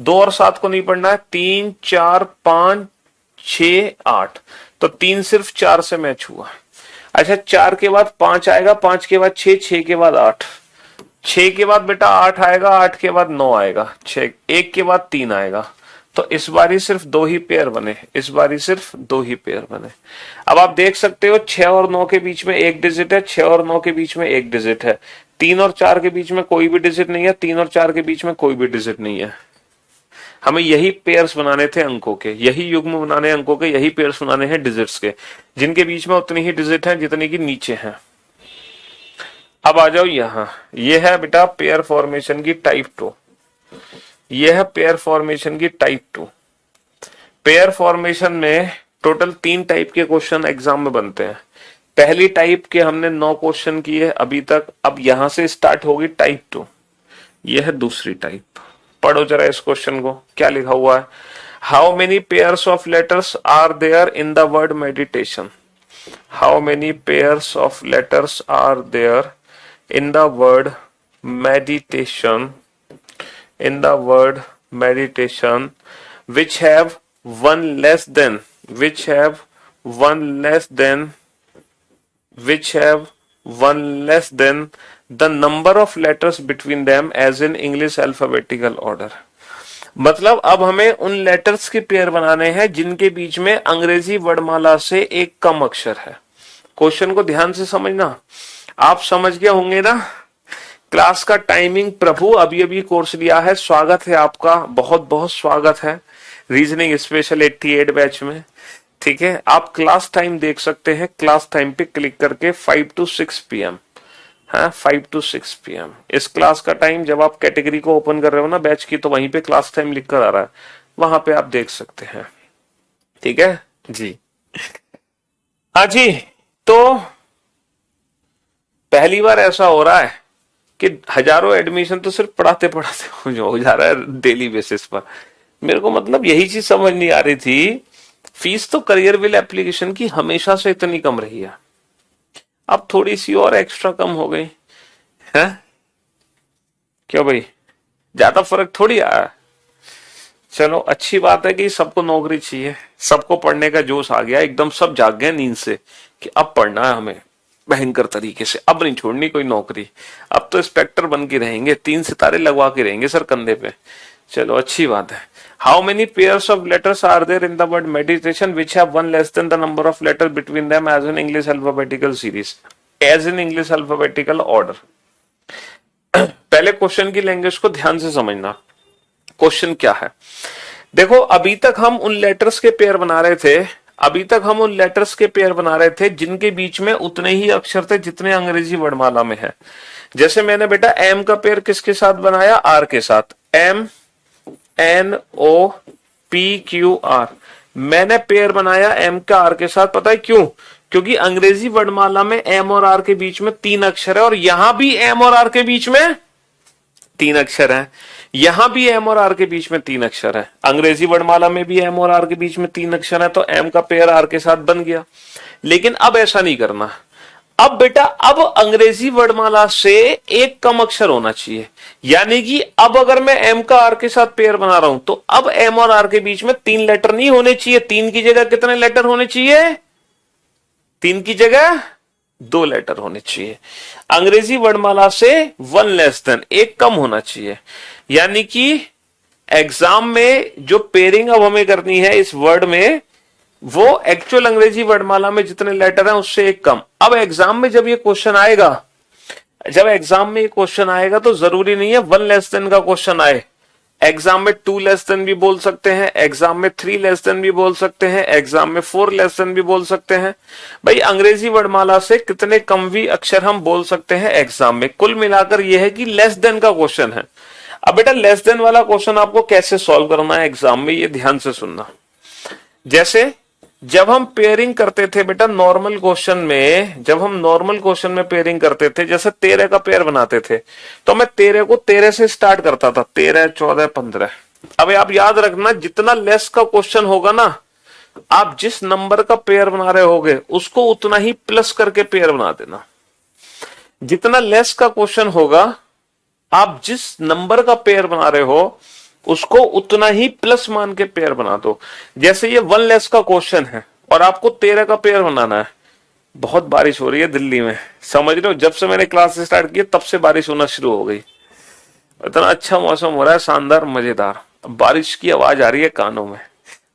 2 और 7 को नहीं पढ़ना है, 3 4 5 6 8, तो 3 सिर्फ 4 से मैच हुआ। अच्छा 4 के बाद 5 आएगा, 5 के बाद 6, 6 के बाद 8, 6 के बाद बेटा 8 आएगा, 8 के बाद 9 आएगा, 6 1 के बाद 3 आएगा। तो इस बारी सिर्फ 2 ही पेयर बने, इस बारी सिर्फ 2 ही पेयर बने। अब आप देख सकते हो 6 और 9 के बीच में एक डिजिट है, 6 और 9 के बीच में एक डिजिट है, 3 और 4 के बीच में कोई भी डिजिट नहीं है, 3 और 4 के बीच में कोई भी डिजिट नहीं है। हमें यही पेयर्स बनाने थे अंकों के, यही युग्म बनाने अंकों के, यही पेयर्स बनाने हैं डिजिट्स के, जिनके बीच में उतनी ही डिजिट है जितनी की नीचे हैं। अब आ जाओ यहां, ये है बेटा पेयर फॉर्मेशन की टाइप 2। यह है पेयर फॉर्मेशन की टाइप 2। पेयर फॉर्मेशन में टोटल 3 टाइप के क्वेश्चन एग्जाम में बनते हैं। पहली टाइप के हमने 9 क्वेश्चन किए अभी तक, अब यहां से स्टार्ट होगी टाइप 2। यह है दूसरी टाइप। पढ़ो जरा इस क्वेश्चन को, क्या लिखा हुआ है। How many pairs of letters are there in the word meditation. How many pairs of letters are there in the word meditation, in the word meditation, which have one less than, which have one less than, which have one less than the number of letters between them as in English alphabetical order। मतलब अब हमें उन letters के pair बनाने हैं जिनके बीच में अंग्रेजी वर्णमाला से एक कम अक्षर है। क्वेश्चन को ध्यान से समझना, आप समझ गए होंगे ना। क्लास का टाइमिंग प्रभु अभी अभी कोर्स लिया है, स्वागत है आपका, बहुत बहुत स्वागत है रीजनिंग स्पेशल 88 बैच में। ठीक है, आप क्लास टाइम देख सकते हैं, क्लास टाइम पे क्लिक करके 5 to 6 PM। हाँ 5 to 6 PM इस क्लास का टाइम। जब आप कैटेगरी को ओपन कर रहे हो ना बैच की, तो वहीं पे क्लास टाइम लिख कर आ रहा है, वहां पे आप देख सकते हैं। ठीक है जी। हाँ जी, तो पहली बार ऐसा हो रहा है कि हजारों एडमिशन तो सिर्फ पढ़ाते पढ़ाते हो जा रहा है डेली बेसिस पर। मेरे को मतलब यही चीज समझ नहीं आ रही थी, फीस तो करियर विल एप्लीकेशन की हमेशा से इतनी कम रही है, अब थोड़ी सी और एक्स्ट्रा कम हो गई है। क्यों भाई, ज्यादा फर्क थोड़ी आया। चलो अच्छी बात है कि सबको नौकरी चाहिए, सबको पढ़ने का जोश आ गया, एकदम सब जाग गए नींद से कि अब पढ़ना है हमें भयंकर तरीके से, अब नहीं छोड़नी कोई नौकरी, अब तो इंस्पेक्टर बन के रहेंगे, 3 सितारे लगवा के रहेंगे सर कंधे पे। चलो अच्छी बात है। How many pairs of letters are there in the word meditation which have one less than the number of letter between them as in English alphabetical series, as in English alphabetical order. पहले question की language को ध्यान से समझना। Question क्या है, देखो अभी तक हम उन लेटर्स के पेयर बना रहे थे, अभी तक हम उन लेटर्स के पेयर बना रहे थे जिनके बीच में उतने ही अक्षर थे जितने अंग्रेजी वर्णमाला में है। जैसे मैंने बेटा एम का पेयर किसके साथ बनाया, आर के साथ, M N O P Q R. मैंने पेयर बनाया एम का आर के साथ, पता है क्यों, क्योंकि अंग्रेजी वर्णमाला में एम और आर के बीच में 3 अक्षर है, और यहां भी एम और आर के बीच में 3 अक्षर है, यहां भी एम और आर के बीच में 3 अक्षर है, अंग्रेजी वर्णमाला में भी एम और आर के बीच में 3 अक्षर है, तो एम का पेयर आर के साथ बन गया। लेकिन अब ऐसा नहीं करना, अब बेटा अब अंग्रेजी वर्णमाला से एक कम अक्षर होना चाहिए, यानी कि अब अगर मैं एम का आर के साथ पेयर बना रहा हूं तो अब एम और आर के बीच में 3 लेटर नहीं होने चाहिए, 3 की जगह कितने लेटर होने चाहिए, 3 की जगह 2 लेटर होने चाहिए। अंग्रेजी वर्णमाला से 1 लेस देन, एक कम होना चाहिए, यानी कि एग्जाम में जो पेयरिंग अब हमें करनी है इस वर्ड में, वो एक्चुअल अंग्रेजी वर्णमाला में जितने लेटर हैं उससे एक कम। अब एग्जाम में जब ये क्वेश्चन आएगा, जब एग्जाम में ये क्वेश्चन आएगा तो जरूरी नहीं है 1 लेस देन का क्वेश्चन आए, एग्जाम में 2 लेस देन भी बोल सकते हैं, एग्जाम में 3 लेस देन भी बोल सकते हैं, एग्जाम में 4 लेस देन भी बोल सकते हैं। भाई अंग्रेजी वर्णमाला से कितने कम भी अक्षर हम बोल सकते हैं एग्जाम में, कुल मिलाकर यह है कि लेस देन का क्वेश्चन है। अब बेटा लेस देन वाला क्वेश्चन आपको कैसे सॉल्व करना है एग्जाम में, ये ध्यान से सुनना। जैसे जब हम पेयरिंग करते थे बेटा नॉर्मल क्वेश्चन में, जब हम नॉर्मल क्वेश्चन में पेयरिंग करते थे, जैसे 13 का पेयर बनाते थे, तो मैं 13 को 13 से स्टार्ट करता था, 13, 14, 15। अब आप याद रखना जितना लेस का क्वेश्चन होगा ना, आप जिस नंबर का पेयर बना रहे होगे उसको उतना ही प्लस करके पेयर बना देना। जितना लेस का क्वेश्चन होगा, आप जिस नंबर का पेयर बना रहे हो उसको उतना ही प्लस मान के पेयर बना दो। जैसे ये 1 लेस का क्वेश्चन है और आपको 13 का पेयर बनाना है। बहुत बारिश हो रही है दिल्ली में, समझ रहे हो, जब से मैंने क्लास स्टार्ट की तब से बारिश होना शुरू हो गई। इतना अच्छा मौसम हो रहा है, शानदार मजेदार, बारिश की आवाज आ रही है कानों में,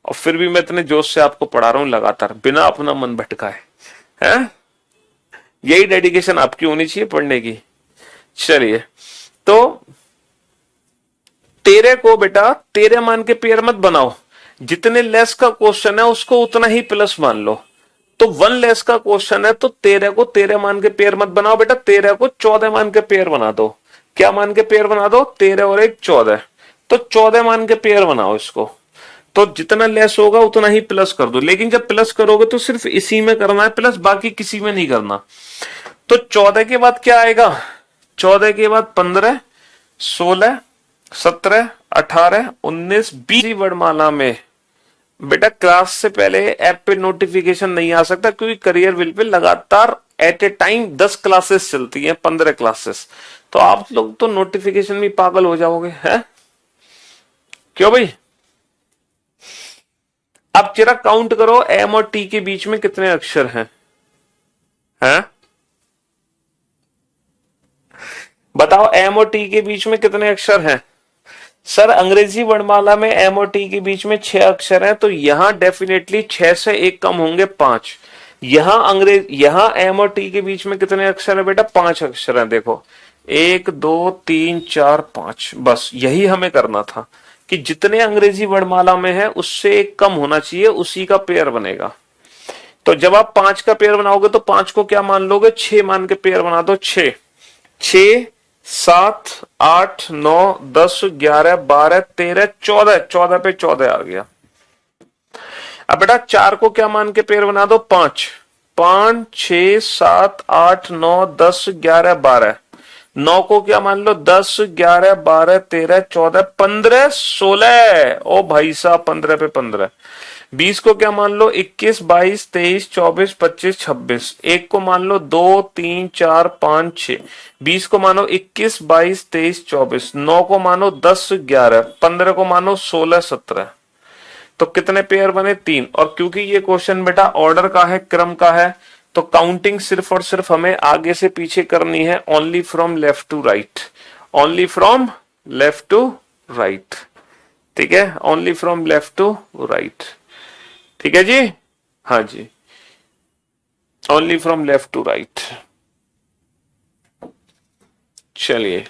और फिर भी मैं इतने जोश से आपको पढ़ा रहा हूं लगातार बिना अपना मन भटकाए। हैं? यही डेडिकेशन आपकी होनी चाहिए पढ़ने की। चलिए, तो 13 को बेटा 13 मान के पेयर मत बनाओ, जितने लेस का क्वेश्चन है उसको उतना ही प्लस मान लो। तो 1 लेस का क्वेश्चन है तो 13 को 13 मान के पेयर मत बनाओ बेटा, 13 को 14 मान के पेयर बना दो। क्या मान के पेयर बना दो? 13 और 1 14, तो 14 मान के पेयर बनाओ इसको। तो जितना लेस होगा उतना ही प्लस कर दो, लेकिन जब प्लस करोगे तो सिर्फ इसी में करना है प्लस, बाकी किसी में नहीं करना। तो 14 के बाद क्या आएगा? 14 के बाद 15, 16, 17, 18, 19, 20 वर्णमाला में बेटा क्लास से पहले ऐप पे नोटिफिकेशन नहीं आ सकता, क्योंकि करियर विल पे लगातार एट ए टाइम 10 क्लासेस चलती हैं, 15 क्लासेस। तो आप लोग तो नोटिफिकेशन में पागल हो जाओगे, हैं? क्यों भाई? अब जरा काउंट करो एम और टी के बीच में कितने अक्षर हैं? हैं? बताओ एम और टी के बीच में कितने अक्षर हैं? सर अंग्रेजी वर्णमाला में एम और टी के बीच में 6 अक्षर हैं, तो यहां डेफिनेटली 6 से 1 कम होंगे 5। यहां एम और टी के बीच में कितने अक्षर है बेटा? 5 अक्षर हैं। देखो 1 2 3 4 5, बस यही हमें करना था कि जितने अंग्रेजी वर्णमाला में है उससे 1 कम होना चाहिए, उसी का पेयर बनेगा। तो जब आप 5 का पेयर बनाओगे तो 5 को क्या मान लोगे? 6 मान के पेयर बना दो। 6, 6, 7, 8, 9, 10, 11, 12, 13, 14, 14 पे 14 आ गया। अब बेटा 4 को क्या मान के पेयर बना दो? 5, 5, 6, 7, 8, 9, 10, 11, 12। 9 को क्या मान लो? 10, 11, 12, 13, 14, 15, 16। ओ भाई साहब 15 पे 15। 20 को क्या मान लो? 21, 22, 23, 24, 25, 26। 1 को मान लो 2, 3, 4, 5, 6। 20 को मानो 21, 22, 23, 24। 9 को मानो 10, 11। 15 को मानो 16, 17। तो कितने पेयर बने? 3। और क्योंकि ये क्वेश्चन बेटा ऑर्डर का है, क्रम का है, तो काउंटिंग सिर्फ और सिर्फ हमें आगे से पीछे करनी है, only from left to right, only from left to right. ठीक है, only from left to right. ठीक है जी, हाँ जी, only from left to right. चलिए,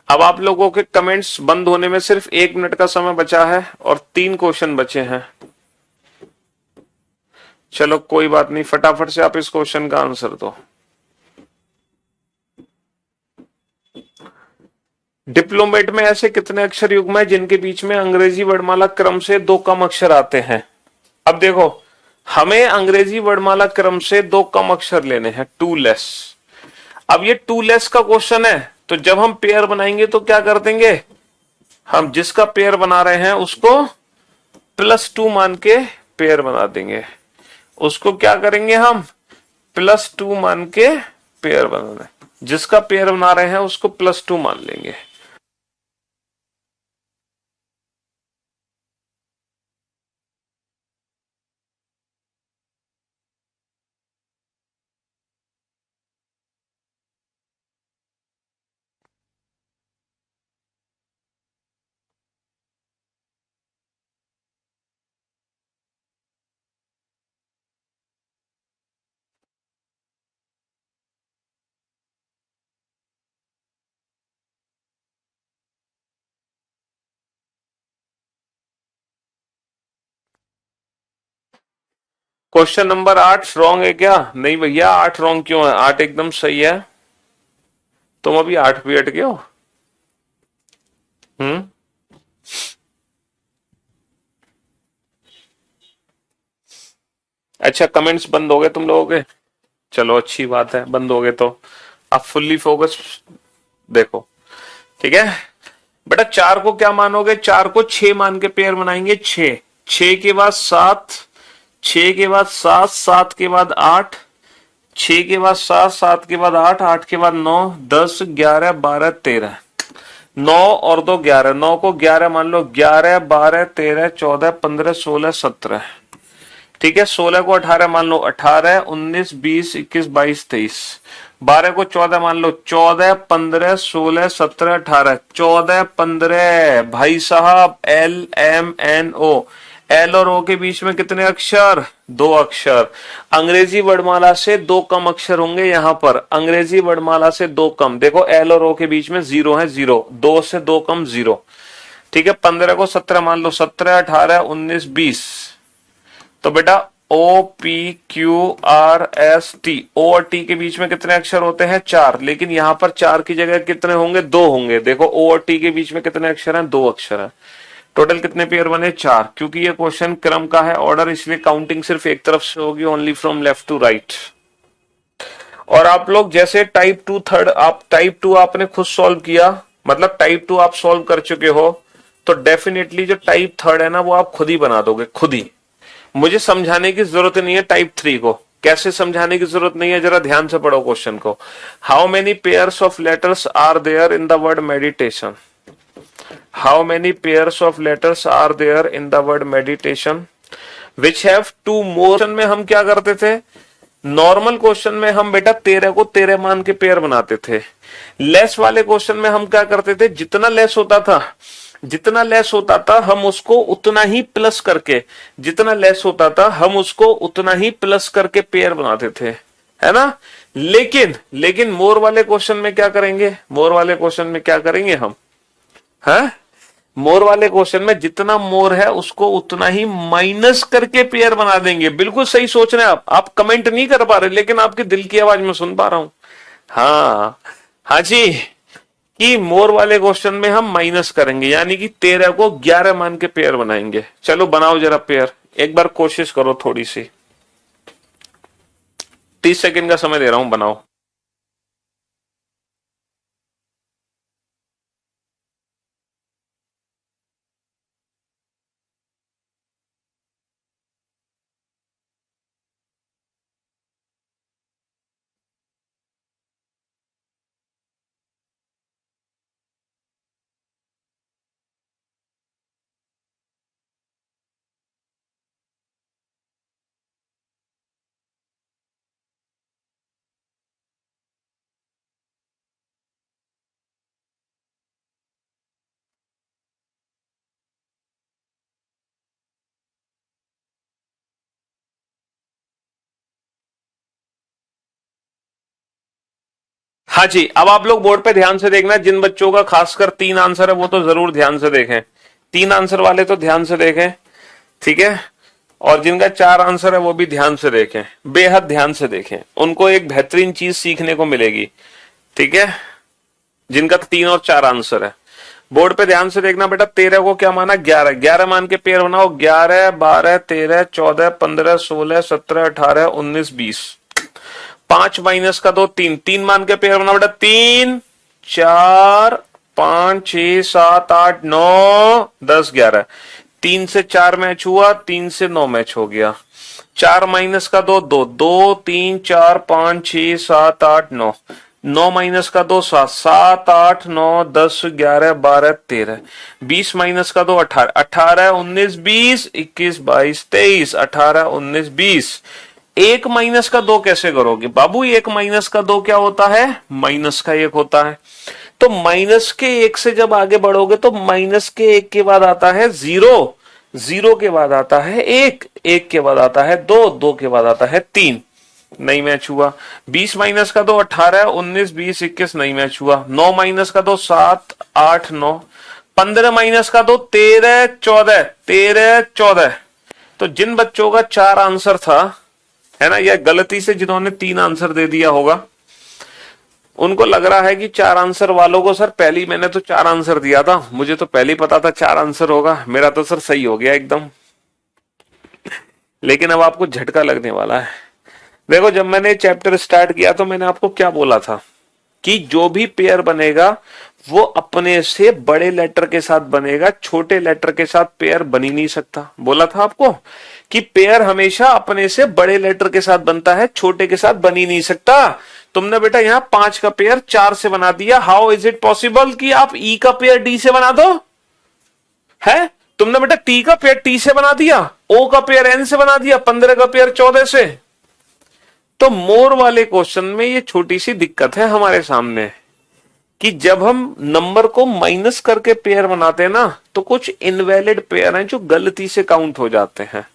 अब आप लोगों के कमेंट्स बंद होने में सिर्फ 1 मिनट का समय बचा है और 3 क्वेश्चन बचे हैं। चलो कोई बात नहीं, फटाफट से आप इस क्वेश्चन का आंसर दो। डिप्लोमेट में ऐसे कितने अक्षर युग्म है जिनके बीच में अंग्रेजी वर्णमाला क्रम से 2 कम अक्षर आते हैं? अब देखो, हमें अंग्रेजी वर्णमाला क्रम से 2 कम अक्षर लेने हैं, 2 लेस। अब ये 2 लेस का क्वेश्चन है, तो जब हम पेयर बनाएंगे तो क्या कर देंगे? हम जिसका पेयर बना रहे हैं उसको +2 मान के पेयर बना देंगे। उसको क्या करेंगे हम? +2 मान के पेयर बनाना है। जिसका पेयर बना रहे हैं उसको +2 मान लेंगे। क्वेश्चन नंबर 8 रॉन्ग है क्या? नहीं भैया, 8 रॉन्ग क्यों है? 8 एकदम सही है। तुम अभी 8 पे अटके हो। अच्छा, कमेंट्स बंद हो गए तुम लोगों के? चलो अच्छी बात है, बंद हो गए तो अब फुल्ली फोकस देखो। ठीक है बेटा, 4 को क्या मानोगे? 4 को 6 मान के पेयर बनाएंगे। 6, 6 के बाद 7, 6 के बाद 7, 7 के बाद 8, 6 के बाद 7, 7 के बाद 8, 8 के बाद 9, 10, 11, 12, 13, 9 और 2 11, 9 को 11 मान लो, 11, 12, 13, 14, 15, 16, 17। ठीक है, 16 को 18 मान लो, 18, 19, 20, 21, 22, 23, 12 को 14 मान लो, 14, 15, 16, 17, 18, 14, 15। भाई साहब, L M N O, L और ओ के बीच में कितने अक्षर? 2 अक्षर। अंग्रेजी वर्णमाला से 2 कम अक्षर होंगे यहां पर, अंग्रेजी वर्णमाला से 2 कम। देखो एल और ओ के बीच में 0 है, 0, 2 से 2 कम 0। ठीक है, 15 को 17 मान लो, 17, 18, 19, 20। तो बेटा O P Q R S T, O और टी के बीच में कितने अक्षर होते हैं? 4। लेकिन यहां पर 4 की जगह कितने होंगे? 2 होंगे। देखो ओ और टी के बीच में कितने अक्षर हैं? 2 अक्षर हैं। टोटल कितने पेयर बने? 4। क्योंकि ये क्वेश्चन क्रम का है, ऑर्डर, इसलिए काउंटिंग सिर्फ एक तरफ से होगी, only from left to right. और आप लोग जैसे टाइप 2 थर्ड, आप टाइप 2 आपने खुद सॉल्व किया, मतलब टाइप 2 आप सॉल्व कर चुके हो, तो डेफिनेटली जो टाइप थर्ड है ना, वो आप खुद ही बना दोगे, खुद ही। मुझे समझाने की जरूरत नहीं है टाइप 3 को। कैसे समझाने की जरूरत नहीं है? जरा ध्यान से पढ़ो क्वेश्चन को। How many pairs of letters are there in the word meditation? How many pairs of letters are there in the word meditation which have 2 more? में हम क्या करते थे? नॉर्मल क्वेश्चन में हम बेटा 13 को 13 मान के पेयर बनाते थे। लेस वाले क्वेश्चन में हम क्या करते थे? जितना लेस होता था, जितना लेस होता था हम उसको उतना ही प्लस करके, जितना लेस होता था हम उसको उतना ही प्लस करके पेयर बनाते थे, है ना। लेकिन मोर वाले क्वेश्चन में क्या करेंगे? मोर वाले क्वेश्चन में क्या करेंगे हम? है, मोर वाले क्वेश्चन में जितना मोर है उसको उतना ही माइनस करके पेयर बना देंगे। बिल्कुल सही सोच रहे हैं आप कमेंट नहीं कर पा रहे, लेकिन आपकी दिल की आवाज में सुन पा रहा हूं। हाँ हाँ जी, कि मोर वाले क्वेश्चन में हम माइनस करेंगे, यानी कि 13 को 11 मान के पेयर बनाएंगे। चलो बनाओ जरा पेयर, एक बार कोशिश करो थोड़ी सी। 30 सेकंड का समय दे रहा हूं, बनाओ। हाँ जी, अब आप लोग बोर्ड पे ध्यान से देखना, जिन बच्चों का खासकर 3 आंसर है वो तो जरूर ध्यान से देखें। 3 आंसर वाले तो ध्यान से देखें, ठीक है। और जिनका 4 आंसर है वो भी ध्यान से देखें, बेहद ध्यान से देखें, उनको एक बेहतरीन चीज सीखने को मिलेगी। ठीक है, जिनका 3 और 4 आंसर है बोर्ड पे ध्यान से देखना बेटा। 13 को क्या माना? 11, 11 मान के पेयर बनाओ। 11, 12, 13, 14, 15, 16, 17, 18, 19, 20। 5 माइनस का 2, 3, 3 मान के पेयर बनाओ बेटा। 3, 4, 5, 6, 7, 8, 9, 10, 11। 3 से 4 मैच हुआ, 3 से 9 मैच हो गया। 4 माइनस का 2, 2, 2, 3, 4, 5, 6, 7, 8, 9। 9 माइनस का 2, 7, 7, 8, 9, 10, 11, 12, 13। 20 माइनस का 2, 18, 18, 19, 20, 21, 22, 23, 18, 19, 20। 1 माइनस का 2 कैसे करोगे बाबू? 1 माइनस का 2 क्या होता है? माइनस का 1 होता है। तो माइनस के 1 से जब आगे बढ़ोगे तो माइनस के 1 के बाद आता है 0, 0 के बाद आता है 1, 1 के बाद आता है 2, 2 के बाद आता है 3। नहीं मैच हुआ। 20 माइनस का 2, 18, 19, 20, 21, नहीं मैच हुआ। 9 माइनस का 2, 7, 8, 9। 15 माइनस का 2, 13, 14, 13, 14। तो जिन बच्चों का 4 आंसर था, है ना, या गलती से जिन्होंने 3 आंसर दे दिया होगा, उनको लग रहा है कि 4 आंसर वालों को सर पहले मैंने तो 4 आंसर दिया था, मुझे तो पहले ही पता था 4 आंसर होगा, मेरा तो सर सही हो गया एकदम। लेकिन अब आपको झटका लगने वाला है। देखो, जब मैंने चैप्टर स्टार्ट किया तो मैंने आपको क्या बोला था कि जो भी पेयर बनेगा वो अपने से बड़े लेटर के साथ बनेगा, छोटे लेटर के साथ पेयर बन ही नहीं सकता। बोला था आपको कि पेयर हमेशा अपने से बड़े लेटर के साथ बनता है, छोटे के साथ बन ही नहीं सकता। तुमने बेटा यहाँ 5 का पेयर 4 से बना दिया, हाउ इज इट पॉसिबल कि आप ई का पेयर डी से बना दो? है, तुमने बेटा टी का पेयर टी से बना दिया, ओ का पेयर एन से बना दिया, 15 का पेयर 14 से। तो मोर वाले क्वेश्चन में ये छोटी सी दिक्कत है हमारे सामने कि जब हम नंबर को माइनस करके पेयर बनाते हैं ना, तो कुछ इनवैलिड पेयर हैं जो गलती से काउंट हो जाते हैं,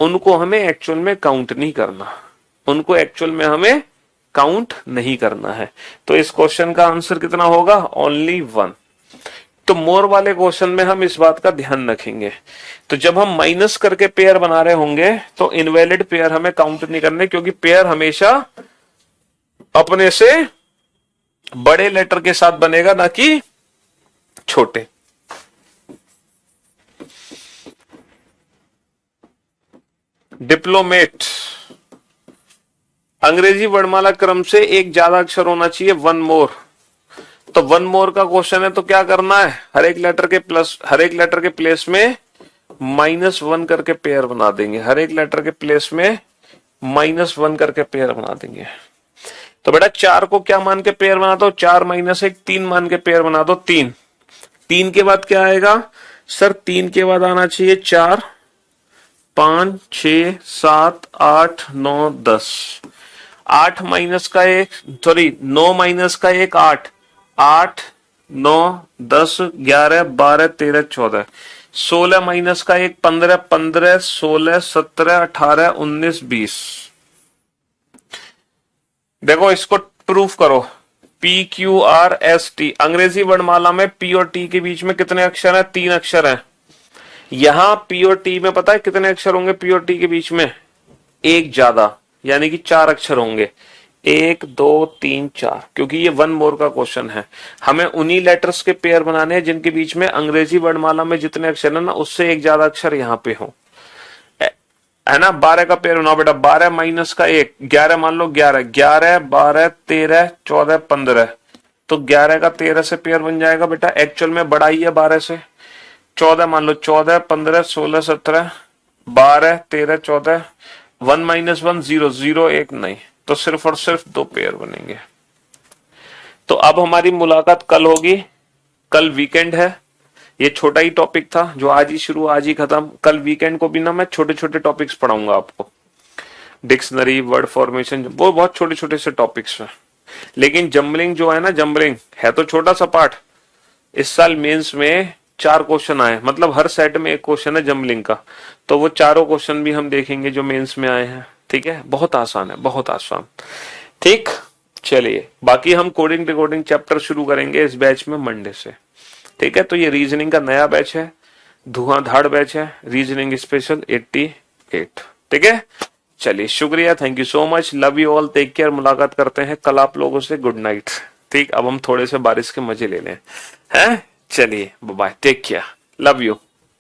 उनको हमें एक्चुअल में काउंट नहीं करना, उनको एक्चुअल में हमें काउंट नहीं करना है। तो इस क्वेश्चन का आंसर कितना होगा? ओनली 1। तो मोर वाले क्वेश्चन में हम इस बात का ध्यान रखेंगे। तो जब हम माइनस करके पेयर बना रहे होंगे तो इनवैलिड पेयर हमें काउंट नहीं करने, क्योंकि पेयर हमेशा अपने से बड़े लेटर के साथ बनेगा, ना कि छोटे। डिप्लोमेट, अंग्रेजी वर्णमाला क्रम से एक ज्यादा अक्षर होना चाहिए, वन मोर। तो वन मोर का क्वेश्चन है, तो क्या करना है? हर एक लेटर के प्लेस में -1 करके पेयर बना देंगे, हर एक लेटर के प्लेस में -1 करके पेयर बना देंगे। तो बेटा 4 को क्या मान के पेयर बना दो? 4 - 1 3 मान के पेयर बना दो। 3 के बाद क्या आएगा सर? 3 के बाद आना चाहिए 4 5 6 7 8 9 10। 8 माइनस का 1, सॉरी 9 माइनस का 1 8, 8 9 10 11 12 13 14। 16 माइनस का 1 15, 15 16 17 18 19 20। देखो इसको प्रूफ करो। PQRST, अंग्रेजी वर्णमाला में P और T के बीच में कितने अक्षर हैं? 3 अक्षर हैं। यहां P और T में पता है कितने अक्षर होंगे? P और T के बीच में एक ज्यादा, यानी कि 4 अक्षर होंगे। 1 2 3 4, क्योंकि ये वन मोर का क्वेश्चन है। हमें उन्हीं लेटर्स के पेयर बनाने हैं जिनके बीच में अंग्रेजी वर्णमाला में जितने अक्षर है ना, उससे एक ज्यादा अक्षर यहां पे हो, है ना। 12 का पेयर बनाओ बेटा। 12 माइनस का 1 11 मान लो, 11 11 12 13 14 15। तो 11 का 13 से पेयर बन जाएगा बेटा। एक्चुअल में बड़ा ही है 12 से। 14 मान लो, 14 15 16 17 12 13 14। 1 - 1 0 0 1 नहीं, तो सिर्फ और सिर्फ 2 पेयर बनेंगे। तो अब हमारी मुलाकात कल होगी। कल वीकेंड है। ये छोटा ही टॉपिक था जो आज ही शुरू आज ही खत्म। कल वीकेंड को भी ना मैं छोटे छोटे टॉपिक्स पढ़ाऊंगा आपको, डिक्शनरी, वर्ड फॉर्मेशन, वो बहुत छोटे छोटे से टॉपिक्स हैं। लेकिन जम्बलिंग जो है ना, जम्बलिंग है तो छोटा सा पार्ट। इस साल मेंस में 4 क्वेश्चन आए, मतलब हर सेट में एक क्वेश्चन है जम्बलिंग का। तो वो चारों क्वेश्चन भी हम देखेंगे जो मेंस में आए हैं। ठीक है, बहुत आसान है, बहुत आसान। ठीक, चलिए बाकी हम कोडिंग डिकोडिंग चैप्टर शुरू करेंगे इस बैच में मंडे से। ठीक है, तो ये रीजनिंग का नया बैच है, धुआंधार बैच है, रीजनिंग स्पेशल 88। ठीक है, चलिए शुक्रिया, thank you so much, love you all, take care. मुलाकात करते हैं कल आप लोगों से। Good night. ठीक, अब हम थोड़े से बारिश के मजे ले लें, हैं? चलिए bye, take care, love you.